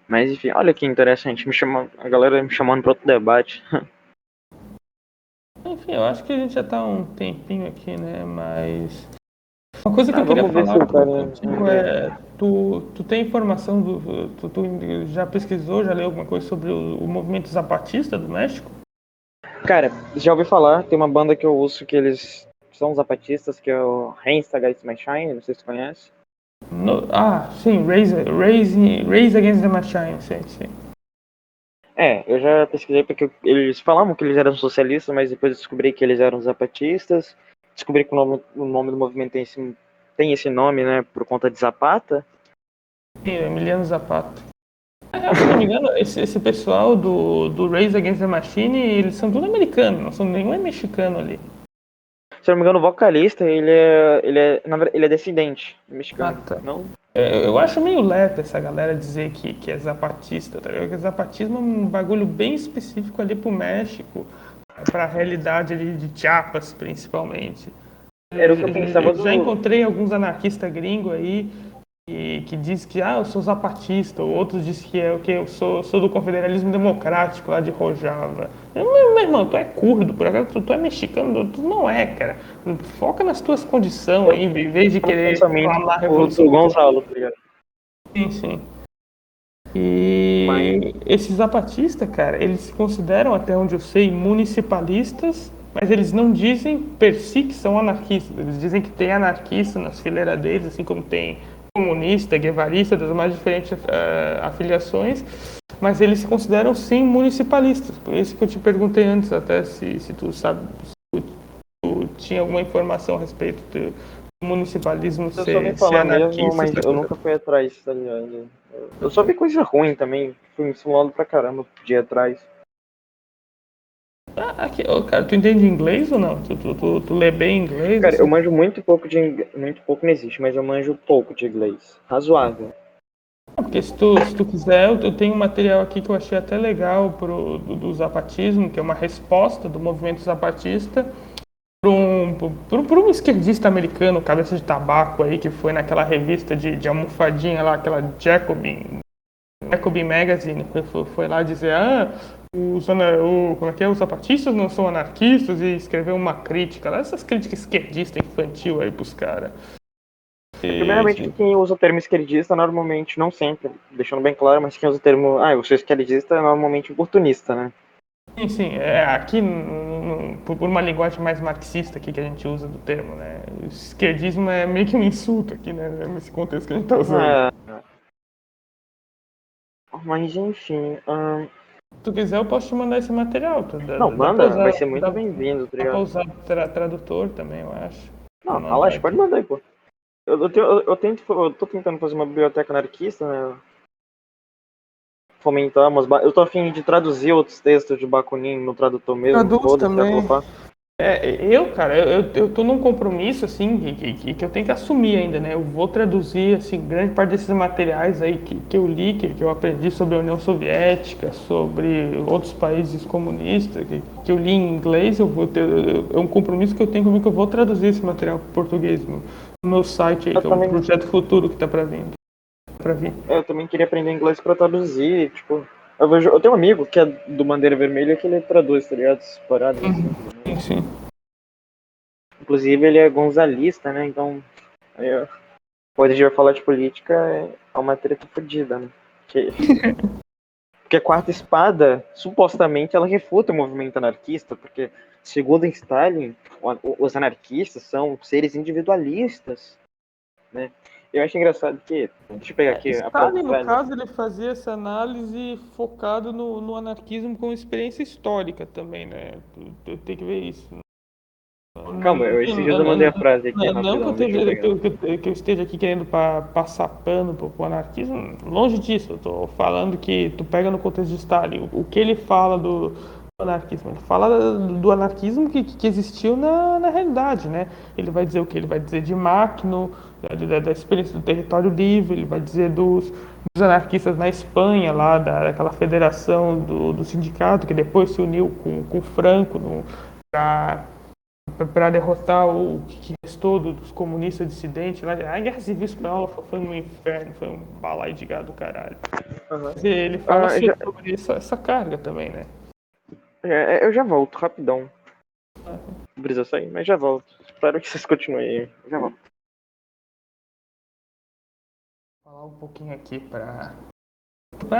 Mas enfim, olha que interessante, a galera me chamando para outro debate. Enfim, eu acho que a gente já tá há um tempinho aqui, né? Mas uma coisa que Ah, eu queria vamos ver se falar o cara contigo entende. é, tu tem informação tu já pesquisou, já leu alguma coisa sobre o movimento zapatista do México? Cara, já ouvi falar, tem uma banda que eu ouço que eles são zapatistas, que é o Rainsta Against My Shine, não sei se tu conhece. Sim, Raise Against the Machine, sim, sim. É, eu já pesquisei porque eles falavam que eles eram socialistas, mas depois eu descobri que eles eram zapatistas. Descobri que o nome do movimento tem esse nome, né, por conta de Zapata. Sim, Emiliano Zapata. Se eu não me engano, esse pessoal do Raise Against the Machine, eles são tudo americanos, não são nenhum mexicano ali. Se eu não me engano, o vocalista, ele é descendente Ah, mexicano. tá. Não? Eu acho meio lerdo essa galera dizer que é zapatista, tá ligado? Porque zapatismo é um bagulho bem específico ali pro México, pra realidade ali de Chiapas, principalmente. Era o que eu pensava Eu já do. encontrei alguns anarquistas gringos aí que diz que eu sou zapatista, ou outros dizem que é o que eu sou do confederalismo democrático lá de Rojava. Meu irmão, tu é curdo, por acaso tu é mexicano, tu não é, cara. Foca nas tuas condições aí, em vez de querer Pensamento clamar a do revolução Gonzalo, tá ligado? sim, sim. Mas E esses zapatistas, cara, eles se consideram, até onde eu sei, municipalistas, mas eles não dizem per si que são anarquistas. Eles dizem que tem anarquista nas fileiras deles, assim como tem comunista, guevarista, das mais diferentes afiliações, mas eles se consideram sim municipalistas. Por isso que eu te perguntei antes, até se tu sabe, se tu tinha alguma informação a respeito do municipalismo eu só vi ser falar mesmo, anarquista, mas essa eu coisa. nunca fui atrás, tá ligado? Eu só vi coisa ruim também. Fui simulado pra caramba dia atrás. Cara, tu entende inglês ou não? Tu lê bem inglês, Cara, eu assim? manjo muito pouco de inglês. Muito pouco não existe, mas eu manjo pouco de inglês. Razoável. Porque se tu quiser, eu tenho um material aqui que eu achei até legal do zapatismo, que é uma resposta do movimento zapatista para um esquerdista americano, cabeça de tabaco aí, que foi naquela revista de almofadinha lá, aquela Jacobin Magazine, foi lá dizer, como é que é, os zapatistas não são anarquistas, e escreveu uma crítica lá, essas críticas esquerdistas infantil aí pros caras. Primeiramente, que quem usa o termo esquerdista normalmente, não sempre, deixando bem claro, mas quem usa o termo, eu sou esquerdista é normalmente oportunista, né? Sim, sim, aqui por uma linguagem mais marxista aqui que a gente usa do termo, né? O esquerdismo é meio que um insulto aqui, né? Nesse contexto que a gente tá usando. Ah, mas enfim. Se tu quiser, eu posso te mandar esse material. Não, Dá pra manda, vai usar, ser muito bem-vindo, tá dá pra ligado? usar tradutor também, eu acho. Vou Não, mandar relaxa, pode aqui. mandar aí, pô. Eu tô tentando fazer uma biblioteca anarquista, né? Fomentar Eu tô afim de traduzir outros textos de Bakunin no tradutor mesmo, Traduz foda-se, vai também. flopar. Cara, eu tô num compromisso, assim, que eu tenho que assumir ainda, né? Eu vou traduzir, assim, grande parte desses materiais aí que eu li, que eu aprendi sobre a União Soviética, sobre outros países comunistas, que eu li em inglês, é um compromisso que eu tenho comigo, que eu vou traduzir esse material para português no meu site aí, Eu que é um também, projeto futuro que tá para vir. Pra vir. eu também queria aprender inglês pra traduzir, tipo... Eu tenho um amigo que é do Bandeira Vermelha que ele traduz, tá ligado? Essas paradas assim. Sim, sim. Inclusive ele é gonzalista, né? Então, quando a gente vai falar de política, é uma treta fodida, né? Que Porque a Quarta Espada, supostamente, ela refuta o movimento anarquista, porque, segundo Stalin, os anarquistas são seres individualistas, né? Eu acho engraçado que, deixa eu pegar aqui a própria Stalin, no frase. caso, ele fazia essa análise focado no anarquismo como experiência histórica também, né? Tu tem que ver isso. Calma, esses dias eu mandei a frase aqui, Não que rapidão, deixa eu pegar. que eu esteja aqui querendo passar pano pro anarquismo, longe disso. Eu tô falando que tu pega no contexto de Stalin, o que ele fala Anarquismo. Ele fala do anarquismo que existiu na realidade, né? Ele vai dizer o que? Ele vai dizer de Macno, da experiência do território livre, ele vai dizer dos anarquistas na Espanha, lá daquela federação do sindicato, que depois se uniu com Franco para derrotar o que restou dos comunistas dissidentes. A Guerra Civil Espanhola foi um inferno, foi um balaio de gado do caralho. Uhum. Ele fala sobre essa carga também, né? Eu já volto, rapidão. Brisa sair, mas já volto. Espero que vocês continuem aí. Já volto. Vou falar um pouquinho aqui para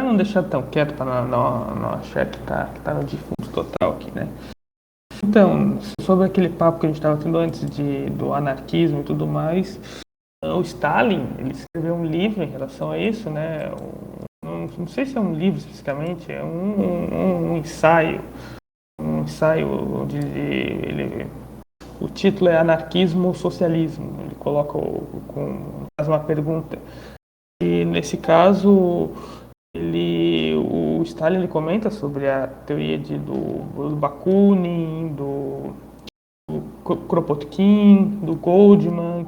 não deixar tão quieto, para não achar que tá no defunto total aqui, né? Então, sobre aquele papo que a gente estava tendo antes do anarquismo e tudo mais, o Stalin, ele escreveu um livro em relação a isso, né? Não sei se é um livro especificamente, é um ensaio. Um ensaio onde o título é Anarquismo ou Socialismo. Ele faz uma pergunta. E nesse caso, o Stalin ele comenta sobre a teoria do Bakunin, do Kropotkin, do Goldman,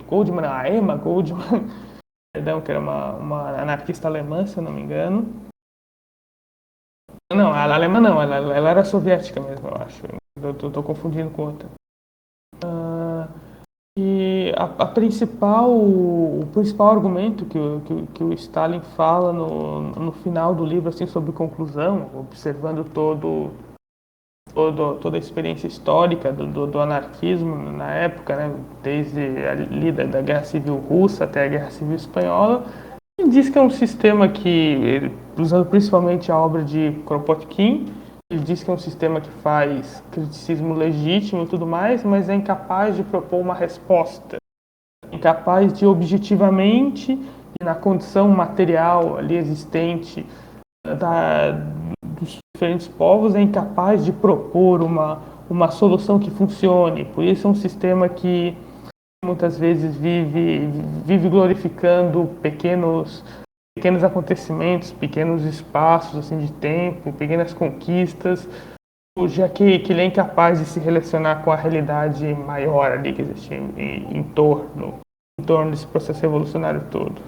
Goldman, a Emma Goldman, perdão, que era uma anarquista alemã, se eu não me engano. Não, ela alemã não, ela era soviética mesmo, eu acho. Eu tô confundindo com outra. E o principal argumento que o Stalin fala no final do livro, assim, sobre conclusão, observando toda a experiência histórica do anarquismo na época, né, desde ali da Guerra Civil Russa até a Guerra Civil Espanhola, ele diz que é um sistema usando principalmente a obra de Kropotkin, ele diz que é um sistema que faz criticismo legítimo e tudo mais, mas é incapaz de propor uma resposta, incapaz de objetivamente e na condição material ali existente dos diferentes povos, é incapaz de propor uma solução que funcione. Por isso é um sistema que muitas vezes vive glorificando pequenos acontecimentos, pequenos espaços assim de tempo, pequenas conquistas, já que ele é incapaz de se relacionar com a realidade maior ali que existe em torno desse processo revolucionário todo.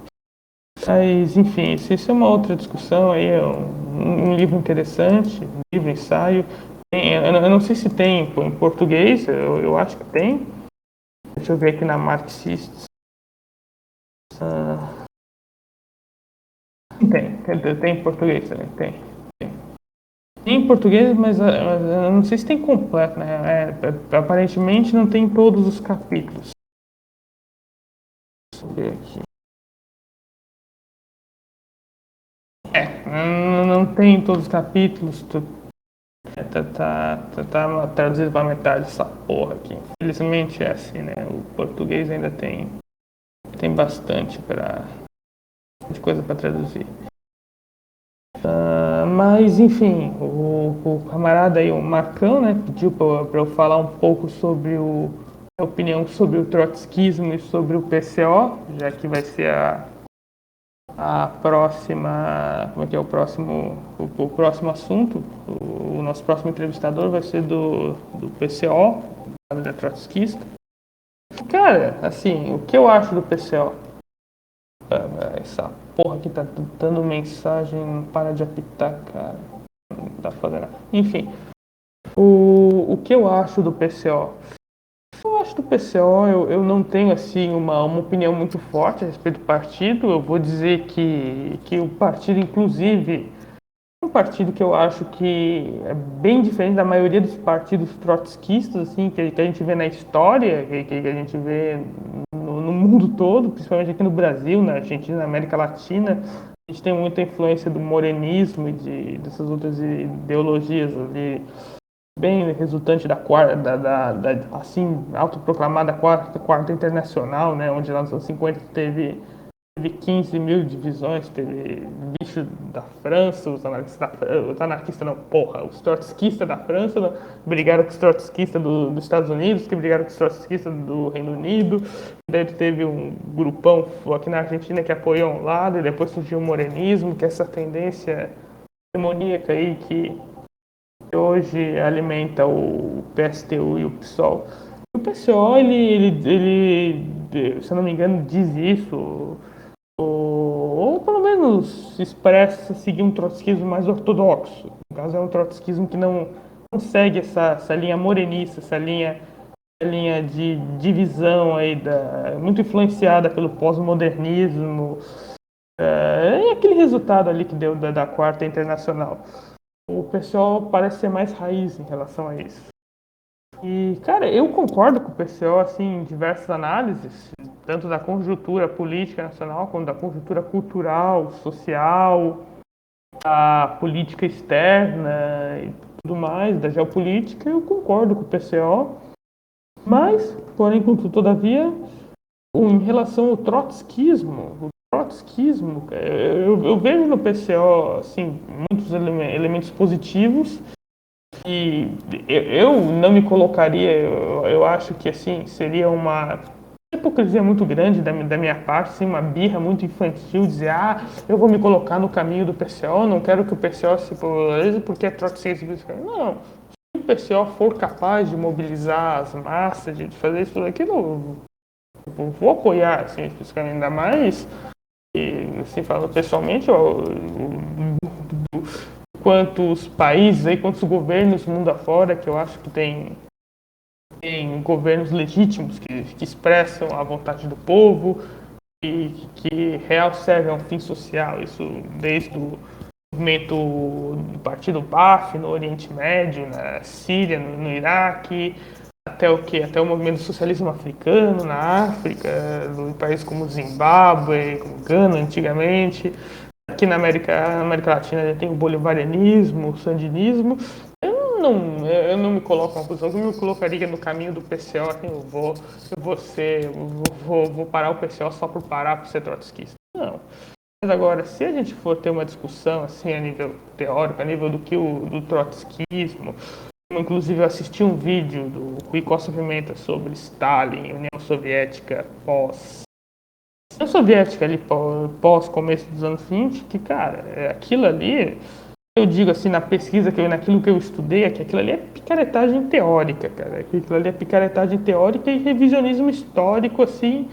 Mas, enfim, isso é uma outra discussão aí, é um livro interessante, um livro, ensaio. Eu não sei se tem em português, eu acho que tem. Deixa eu ver aqui na Marxists. Tem em português também, tem. Tem em português, mas eu não sei se tem completo, né? Aparentemente não tem todos os capítulos. Deixa eu ver aqui. Não tem todos os capítulos. Tá traduzido para metade essa porra aqui. Infelizmente é assim, né? O português ainda tem bastante coisa para traduzir. Mas, enfim, o camarada aí, o Marcão, né, pediu para eu falar um pouco sobre a opinião sobre o trotskismo e sobre o PCO, já que vai ser a próxima, como é que é o próximo assunto, o nosso próximo entrevistador vai ser do PCO, da trotskista. Cara, assim, o que eu acho do PCO? Essa porra que tá dando mensagem, não para de apitar, cara. Não tá fazendo nada. Enfim, o que eu acho do PCO? Eu acho do PCO, eu não tenho assim uma opinião muito forte a respeito do partido. Eu vou dizer que o partido, inclusive, é um partido que eu acho que é bem diferente da maioria dos partidos trotskistas assim, que a gente vê na história, que a gente vê no mundo todo, principalmente aqui no Brasil, na Argentina, na América Latina. A gente tem muita influência do morenismo e dessas outras ideologias ali, bem resultante da quarta, assim, autoproclamada quarta internacional, né, onde lá nos anos 50 teve 15 mil divisões, teve bicho da França, os anarquistas não, porra, os trotskistas da França brigaram com os trotskistas dos Estados Unidos, que brigaram com os trotskistas do Reino Unido, daí teve um grupão aqui na Argentina que apoiou um lado, e depois surgiu o morenismo, que é essa tendência demoníaca aí que hoje alimenta o PSTU e o PSOL. O PSOL, se eu não me engano, diz isso, ou pelo menos expressa seguir um trotskismo mais ortodoxo. No caso, é um trotskismo que não segue essa linha morenista, essa linha de divisão aí, muito influenciada pelo pós-modernismo, e aquele resultado ali que deu da Quarta Internacional. O pessoal parece ser mais raiz em relação a isso. E, cara, eu concordo com o PCO, assim, em diversas análises, tanto da conjuntura política nacional, como da conjuntura cultural, social, da política externa e tudo mais, da geopolítica, eu concordo com o PCO. Mas, porém, contudo, todavia, em relação ao trotskismo, eu vejo no PCO, assim, muitos elementos positivos. E eu não me colocaria, eu acho que assim seria uma hipocrisia muito grande da minha parte, assim, uma birra muito infantil, dizer, eu vou me colocar no caminho do PCO, não quero que o PCO se polarize porque é trotskista. Não, se o PCO for capaz de mobilizar as massas, de fazer isso tudo aquilo, eu vou apoiar, assim, especificamente, ainda mais, e, assim, falando pessoalmente, quantos países aí, quantos governos mundo afora, que eu acho que tem governos legítimos que expressam a vontade do povo e que real servem a um fim social. Isso desde o movimento do Partido Baath no Oriente Médio, na Síria, no Iraque, até o que? Até o movimento do socialismo africano na África, em países como Zimbábue, como Gana antigamente. Aqui na América Latina tem o bolivarianismo, o sandinismo. Eu não me coloco uma posição, eu me colocaria no caminho do PCO, assim, eu vou parar o PCO só por parar por ser trotskista. Não. Mas agora, se a gente for ter uma discussão assim a nível teórico, a nível do trotskismo, inclusive eu assisti um vídeo do Rui Costa Pimenta sobre Stalin, União Soviética União Soviética ali pós começo dos anos 20, que, cara, aquilo ali, eu digo assim, na pesquisa, naquilo que eu estudei, é que aquilo ali é picaretagem teórica, cara. Aquilo ali é picaretagem teórica e revisionismo histórico, assim,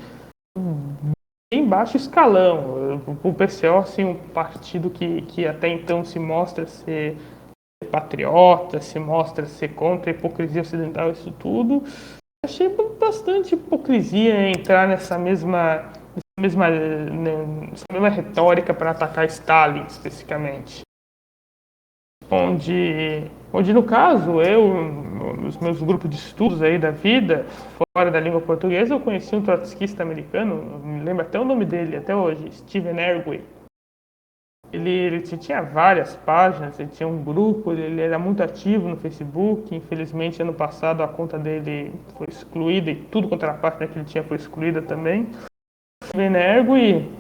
em baixo escalão. O PCO, assim, um partido que até então se mostra ser patriota, se mostra ser contra a hipocrisia ocidental, isso tudo. Achei bastante hipocrisia entrar nessa mesma retórica para atacar Stalin, especificamente. Onde no caso, nos meus grupos de estudos aí da vida, fora da língua portuguesa, eu conheci um trotskista americano, me lembro até o nome dele, até hoje, Stephen Erwin. Ele tinha várias páginas, ele tinha um grupo, ele era muito ativo no Facebook. Infelizmente, ano passado, a conta dele foi excluída e tudo quanto era página que ele tinha foi excluída também. Stephen Erwin,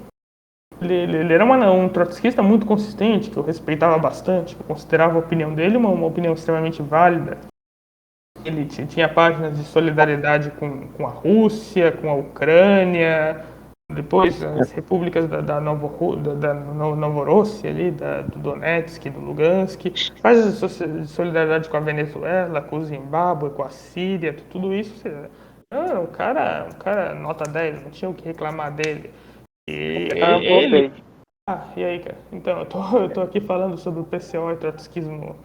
ele era um trotskista muito consistente, que eu respeitava bastante, que eu considerava a opinião dele uma opinião extremamente válida. Ele tinha páginas de solidariedade com a Rússia, com a Ucrânia, depois as repúblicas da Novorossia, ali, do Donetsk, do Lugansk, páginas de solidariedade com a Venezuela, com o Zimbábue, com a Síria, tudo isso. Um cara nota 10, não tinha o que reclamar dele. E ele. Voltei. E aí, cara? Então, eu tô aqui falando sobre o PCO e trotskismo,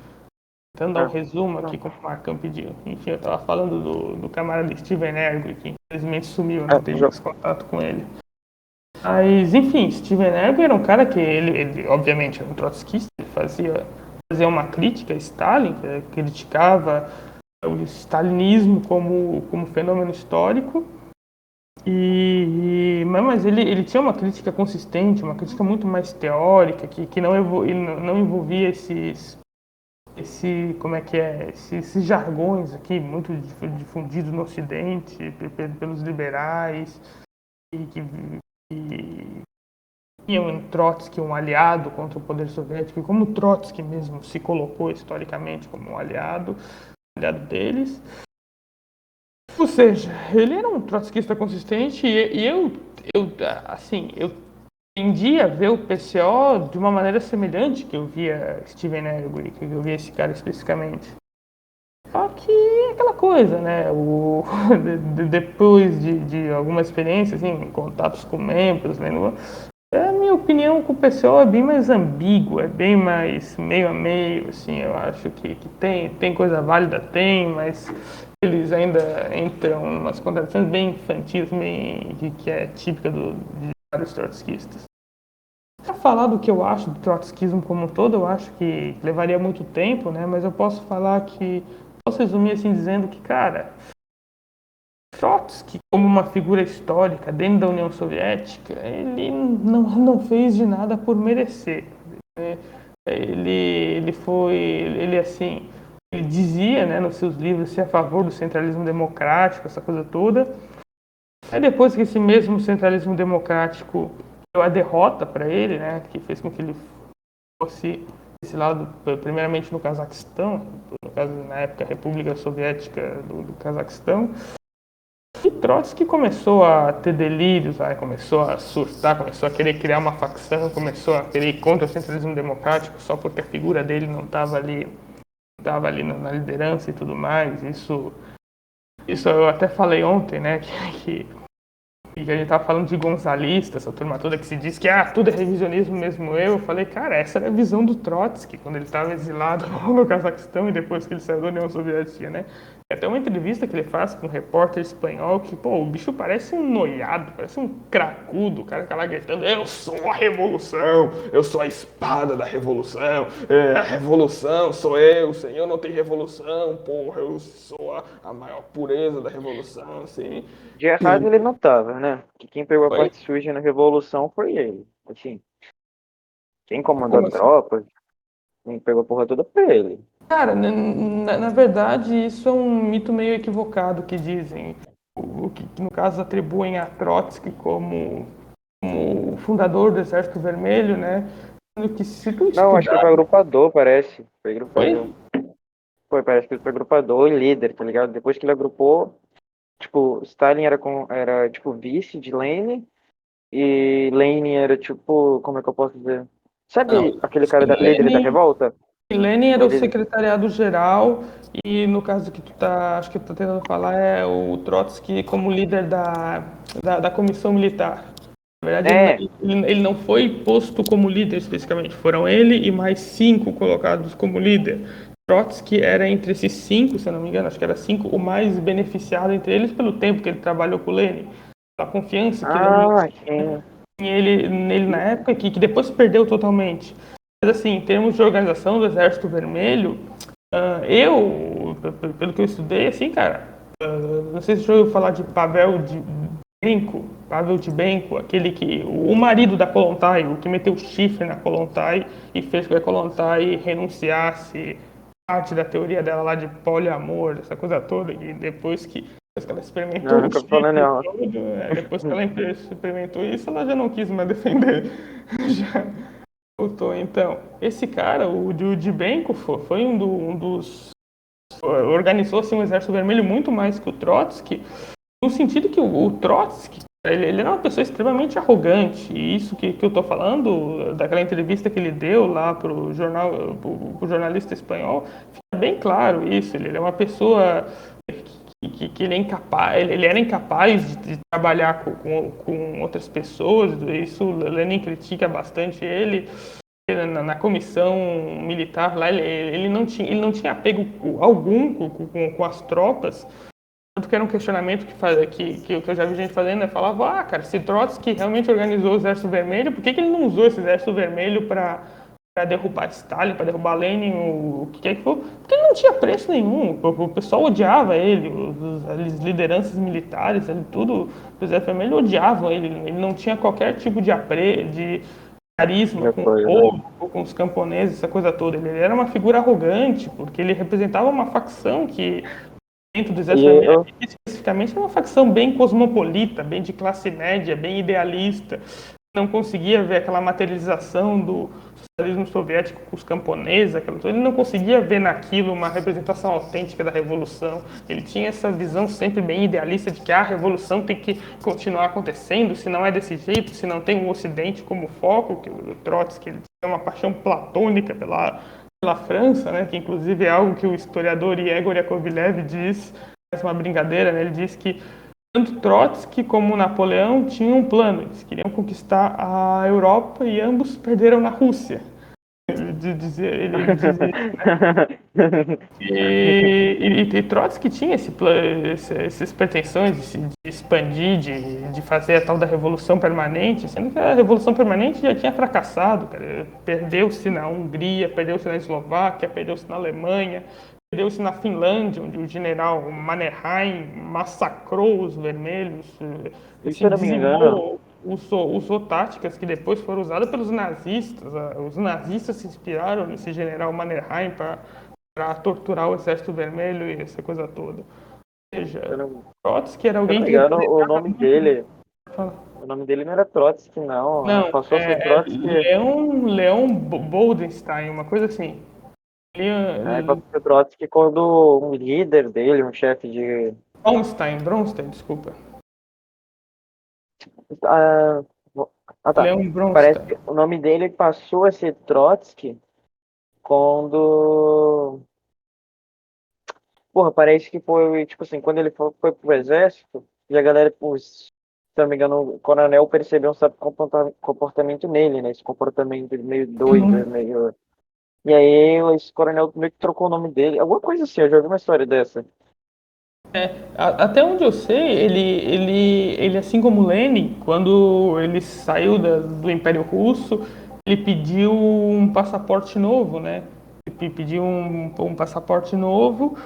tentando dar um resumo aqui, como o Marcão pediu. Enfim, eu tava falando do camarada Steven Ergo, que infelizmente sumiu, não tenho mais contato com ele. Mas, enfim, Steven Ergo era um cara que, ele obviamente, era um trotskista, ele fazia uma crítica a Stalin, criticava o stalinismo como fenômeno histórico. Mas ele tinha uma crítica consistente, uma crítica muito mais teórica, que não envolvia esses jargões aqui muito difundidos no Ocidente pelos liberais, que tinham em Trotsky um aliado contra o poder soviético, e como Trotsky mesmo se colocou historicamente como um aliado deles. Ou seja, ele era um trotskista consistente e eu tendi a ver o PCO de uma maneira semelhante que eu via Steven Avery, que eu via esse cara especificamente. Só que é aquela coisa, né? Depois de alguma experiência, assim, contatos com membros, né? A minha opinião com o PCO é bem mais ambígua, é bem mais meio a meio, assim, eu acho que tem coisa válida, tem, mas eles ainda entram em umas contradições bem infantis, bem, que é típica de vários trotskistas. Para falar do que eu acho do trotskismo como um todo, eu acho que levaria muito tempo, né? Mas eu posso falar que, posso resumir assim dizendo que, cara, Trotsky, como uma figura histórica dentro da União Soviética, ele não fez de nada por merecer, né? Ele assim, ele dizia, né, nos seus livros ser a favor do centralismo democrático, essa coisa toda. Aí depois que esse mesmo centralismo democrático deu a derrota para ele, né, que fez com que ele fosse esse lado, primeiramente no Cazaquistão, no caso na época a República Soviética do Cazaquistão. E Trotsky começou a ter delírios, aí começou a surtar, começou a querer criar uma facção, começou a querer ir contra o centralismo democrático só porque a figura dele não estava ali na liderança e tudo mais. Isso eu até falei ontem, né, que a gente estava falando de gonzalista, essa turma toda que se diz que tudo é revisionismo mesmo eu falei, cara, essa era a visão do Trotsky quando ele estava exilado no Cazaquistão e depois que ele saiu da União Soviética, né? Tem até uma entrevista que ele faz com um repórter espanhol que, pô, o bicho parece um noiado, parece um cracudo, o cara tá lá gritando, eu sou a revolução, eu sou a espada da revolução, a revolução sou eu, sem eu não tem revolução, porra, eu sou a maior pureza da revolução, assim. De errado ele não tava, né? Que quem pegou a Oi? parte suja na Revolução foi ele. Assim, quem comandou Como a assim? tropa, quem pegou a porra toda foi ele. Cara, na verdade, isso é um mito meio equivocado que dizem. O que no caso atribuem a Trotsky como fundador do Exército Vermelho, né? Sendo que se tu Não, acho que ele estudar. foi agrupador, parece. Foi agrupador. Oi? Foi, parece que ele foi agrupador e líder, tá ligado? Depois que ele agrupou, tipo, Stalin era tipo vice de Lenin e Lenin era tipo, como é que eu posso dizer? Não. Sabe aquele cara da líder da Lenin, revolta? Lenin era o Ele secretariado geral e no caso que tu tá, acho que tu tá tentando falar é o Trotsky como líder da comissão militar. Na verdade, é, ele não foi posto como líder especificamente. Foram ele e mais 5 colocados como líder. Trotsky era entre esses 5, se eu não me engano, acho que era 5, o mais beneficiado entre eles pelo tempo que ele trabalhou com o Lenin. Pela confiança que Lenin sim. tinha nele na época, que depois perdeu totalmente. Mas assim, em termos de organização do Exército Vermelho, pelo que eu estudei, assim, cara, não sei se você já ouviu falar de Pavel Tibenko, aquele que, o marido da Kollontai, o que meteu o chifre na Kollontai e fez com que a Kollontai renunciasse parte da teoria dela lá de poliamor, essa coisa toda, e depois que ela Não, experimentou o nunca ouvi falar chifre não. todo, depois que ela experimentou isso, ela já não quis mais defender. Já voltou. Então, esse cara, o Dibenko, foi um dos organizou assim, um exército vermelho muito mais que o Trotsky, no sentido que o Trotsky, ele era uma pessoa extremamente arrogante, e isso que eu estou falando, daquela entrevista que ele deu lá para o jornalista espanhol, fica bem claro isso, ele é uma pessoa que ele, é incapaz, ele era incapaz de trabalhar com outras pessoas, isso Lenin critica bastante ele, na comissão militar lá, ele não tinha apego algum com as tropas, tanto que era um questionamento que eu já vi gente fazendo, né? Falava, cara, se Trotsky realmente organizou o Exército Vermelho, por que ele não usou esse Exército Vermelho para derrubar Stalin, para derrubar Lenin, o que quer que for? Porque ele não tinha preço nenhum, o pessoal odiava ele, as lideranças militares, tudo do Exército Vermelho odiavam ele, ele não tinha qualquer tipo de carisma Já com o foi, né? povo, com os camponeses, essa coisa toda. Ele era uma figura arrogante, porque ele representava uma facção que dentro do E Exército Vermelho, eu, especificamente, é uma facção bem cosmopolita, bem de classe média, bem idealista. não conseguia ver aquela materialização do socialismo soviético com os camponeses, ele não conseguia ver naquilo uma representação autêntica da revolução. Ele tinha essa visão sempre bem idealista de que a revolução tem que continuar acontecendo, se não é desse jeito, se não tem o Ocidente como foco, que o Trotsky ele tinha uma paixão platônica pela França, né, que inclusive é algo que o historiador Yegor Yakovlev diz, faz uma brincadeira, né, ele diz que tanto Trotsky como Napoleão tinham um plano. Eles queriam conquistar a Europa e ambos perderam na Rússia. Ele dizia e Trotsky tinha essas pretensões de expandir, de fazer a tal da Revolução Permanente, sendo que a Revolução Permanente já tinha fracassado. Cara. Perdeu-se na Hungria, perdeu-se na Eslováquia, perdeu-se na Alemanha, perdeu-se na Finlândia, onde o general Mannerheim massacrou os vermelhos, Se eu não me engano, usou táticas que depois foram usadas pelos nazistas. Os nazistas se inspiraram nesse general Mannerheim para torturar o Exército Vermelho e essa coisa toda. Ou seja, Trotsky era se eu não alguém me que engano, representava muito. o nome dele não era Trotsky, não. Não, Passou a ser Trotsky, Leon Boldenstein, uma coisa assim. passou a ser Trotsky quando um líder dele, um chefe de... Bronstein, desculpa. Ah, tá. Leon Parece Bronstein. que o nome dele passou a ser Trotsky quando... Porra, parece que foi, tipo assim, quando ele foi pro exército, e a galera, se eu não me engano, o coronel percebeu um certo comportamento nele, né? Esse comportamento meio doido, Uhum. meio... E aí, esse coronel meio que trocou o nome dele. Alguma coisa assim, eu já ouvi uma história dessa. Até onde eu sei, ele assim como Lenin, quando ele saiu do Império Russo, ele pediu um passaporte novo, né? Ele pediu um passaporte novo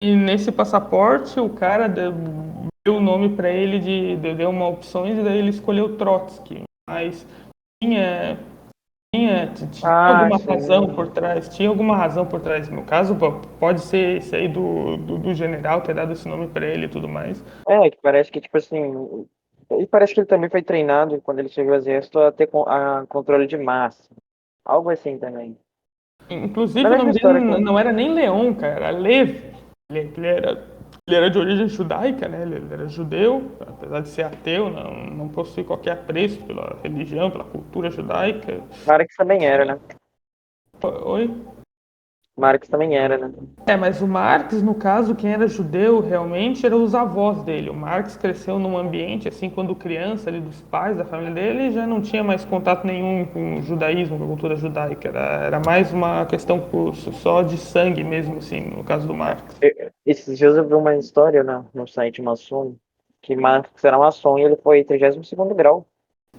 e nesse passaporte o cara deu o nome para ele deu uma opções e daí ele escolheu Trotsky. Mas tinha tinha Ah, alguma razão sim. por trás, tinha alguma razão por trás. No caso, pode ser esse aí do general ter dado esse nome para ele e tudo mais. Que parece que, tipo assim... E parece que ele também foi treinado, quando ele chegou ao exército, a ter controle de massa. Algo assim também. Na Inclusive, o mesma nome dele história que... não era nem Leon, cara, era Lev. Ele era de origem judaica, né? Ele era judeu, apesar de ser ateu, não possui qualquer apreço pela religião, pela cultura judaica. Marx também era, né? Oi? Marx também era, né? Mas o Marx, no caso, quem era judeu realmente eram os avós dele. O Marx cresceu num ambiente, assim, quando criança, ali dos pais, da família dele, já não tinha mais contato nenhum com o judaísmo, com a cultura judaica. Era mais uma questão só de sangue mesmo, assim, no caso do Marx. Esses dias eu vi uma história, né, no site maçom, que Marx era maçom e ele foi 32º grau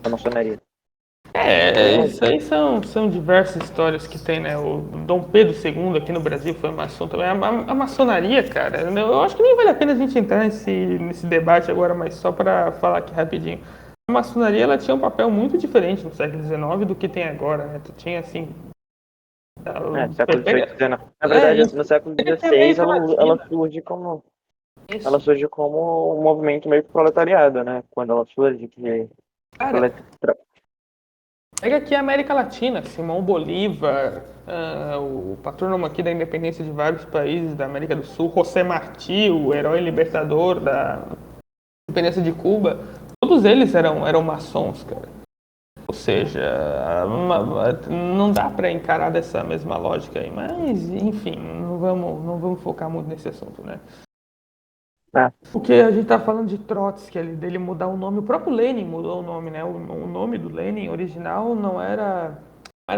da maçonaria. Isso aí são diversas histórias que tem, né? O Dom Pedro II aqui no Brasil foi maçom também. A maçonaria, cara, eu acho que nem vale a pena a gente entrar nesse debate agora, mas só para falar aqui rapidinho. A maçonaria, ela tinha um papel muito diferente no século XIX do que tem agora, né? Tu tinha, assim... Século XVIII, XIX. Na É, verdade, isso. no século Pega até a XVI, América ela Latina. ela Isso. surge como um movimento meio que proletariado, né? Quando ela surge, que Cara, prolet- pega aqui a América Latina, Simão Bolívar, o patrono aqui da independência de vários países da América do Sul, José Martí, o herói libertador da independência de Cuba, todos eles eram maçons, cara. Ou seja, não dá para encarar dessa mesma lógica aí, mas enfim, não vamos focar muito nesse assunto, né? ah, Porque a gente tá falando de Trotsky ali, dele mudar o nome. O próprio Lenin mudou o nome, né? O nome do Lenin original não era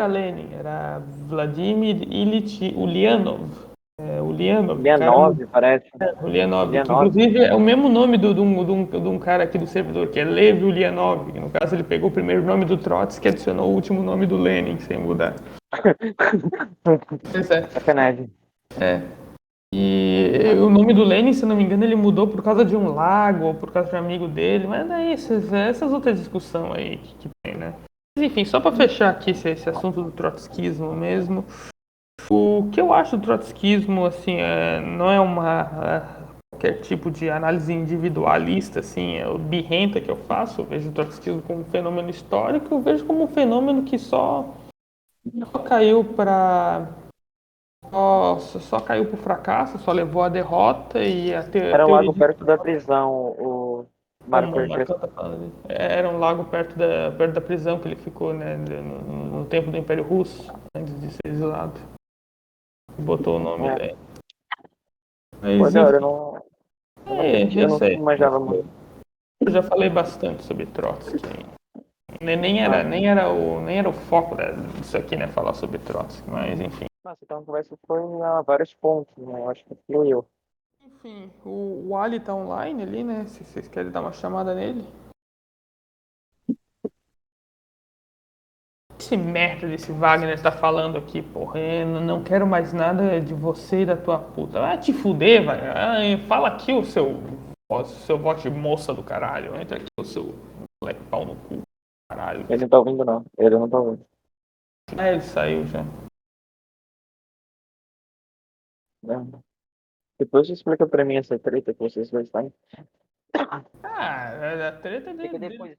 Lenin, era Vladimir Ilyich Ulyanov. O cara Lianov, parece. Ulyanov, que Lianov. inclusive é o mesmo nome de um cara aqui do servidor, que é Lev Ulyanov, que no caso ele pegou o primeiro nome do Trotsky e adicionou o último nome do Lenin, sem mudar. Pois é. Sacanagem. E o nome do Lenin, se não me engano, ele mudou por causa de um lago ou por causa de um amigo dele, mas daí essas outras discussões aí que tem, né? Mas enfim, só para fechar aqui esse assunto do trotskismo mesmo, o que eu acho do trotskismo, assim, não é uma qualquer tipo de análise individualista, assim, birrenta que eu faço, eu vejo o trotskismo como um fenômeno histórico, eu vejo como um fenômeno que só caiu para só caiu para o fracasso, só levou à derrota e a Era um teoria lago de perto da prisão, o como Marco o Marcão tá falando, era um lago perto da prisão que ele ficou, né, no tempo do Império Russo, antes de ser exilado. Botou o nome É. dele. Pô, Mas da hora, enfim, eu é não isso aí. manjava muito. Eu já falei bastante sobre Trotsky. Ah, Nem era o foco disso aqui, né? Falar sobre Trotsky, mas enfim. nossa, então a conversa foi a vários pontos, né? Eu acho que fluiu. Enfim, o Ali tá online ali, né? Se vocês querem dar uma chamada nele. Esse merda desse Wagner tá falando aqui, porra. Eu não quero mais nada de você e da tua puta. Vai te fuder, vai. Fala aqui o seu voz de moça do caralho. Entra aqui o seu moleque pau no cu, caralho. Ele não tá ouvindo, não. Ele não tá ouvindo. Ele saiu já. Né? Depois você explica pra mim essa treta que vocês dois têm. Ah, a treta Fica dele. depois.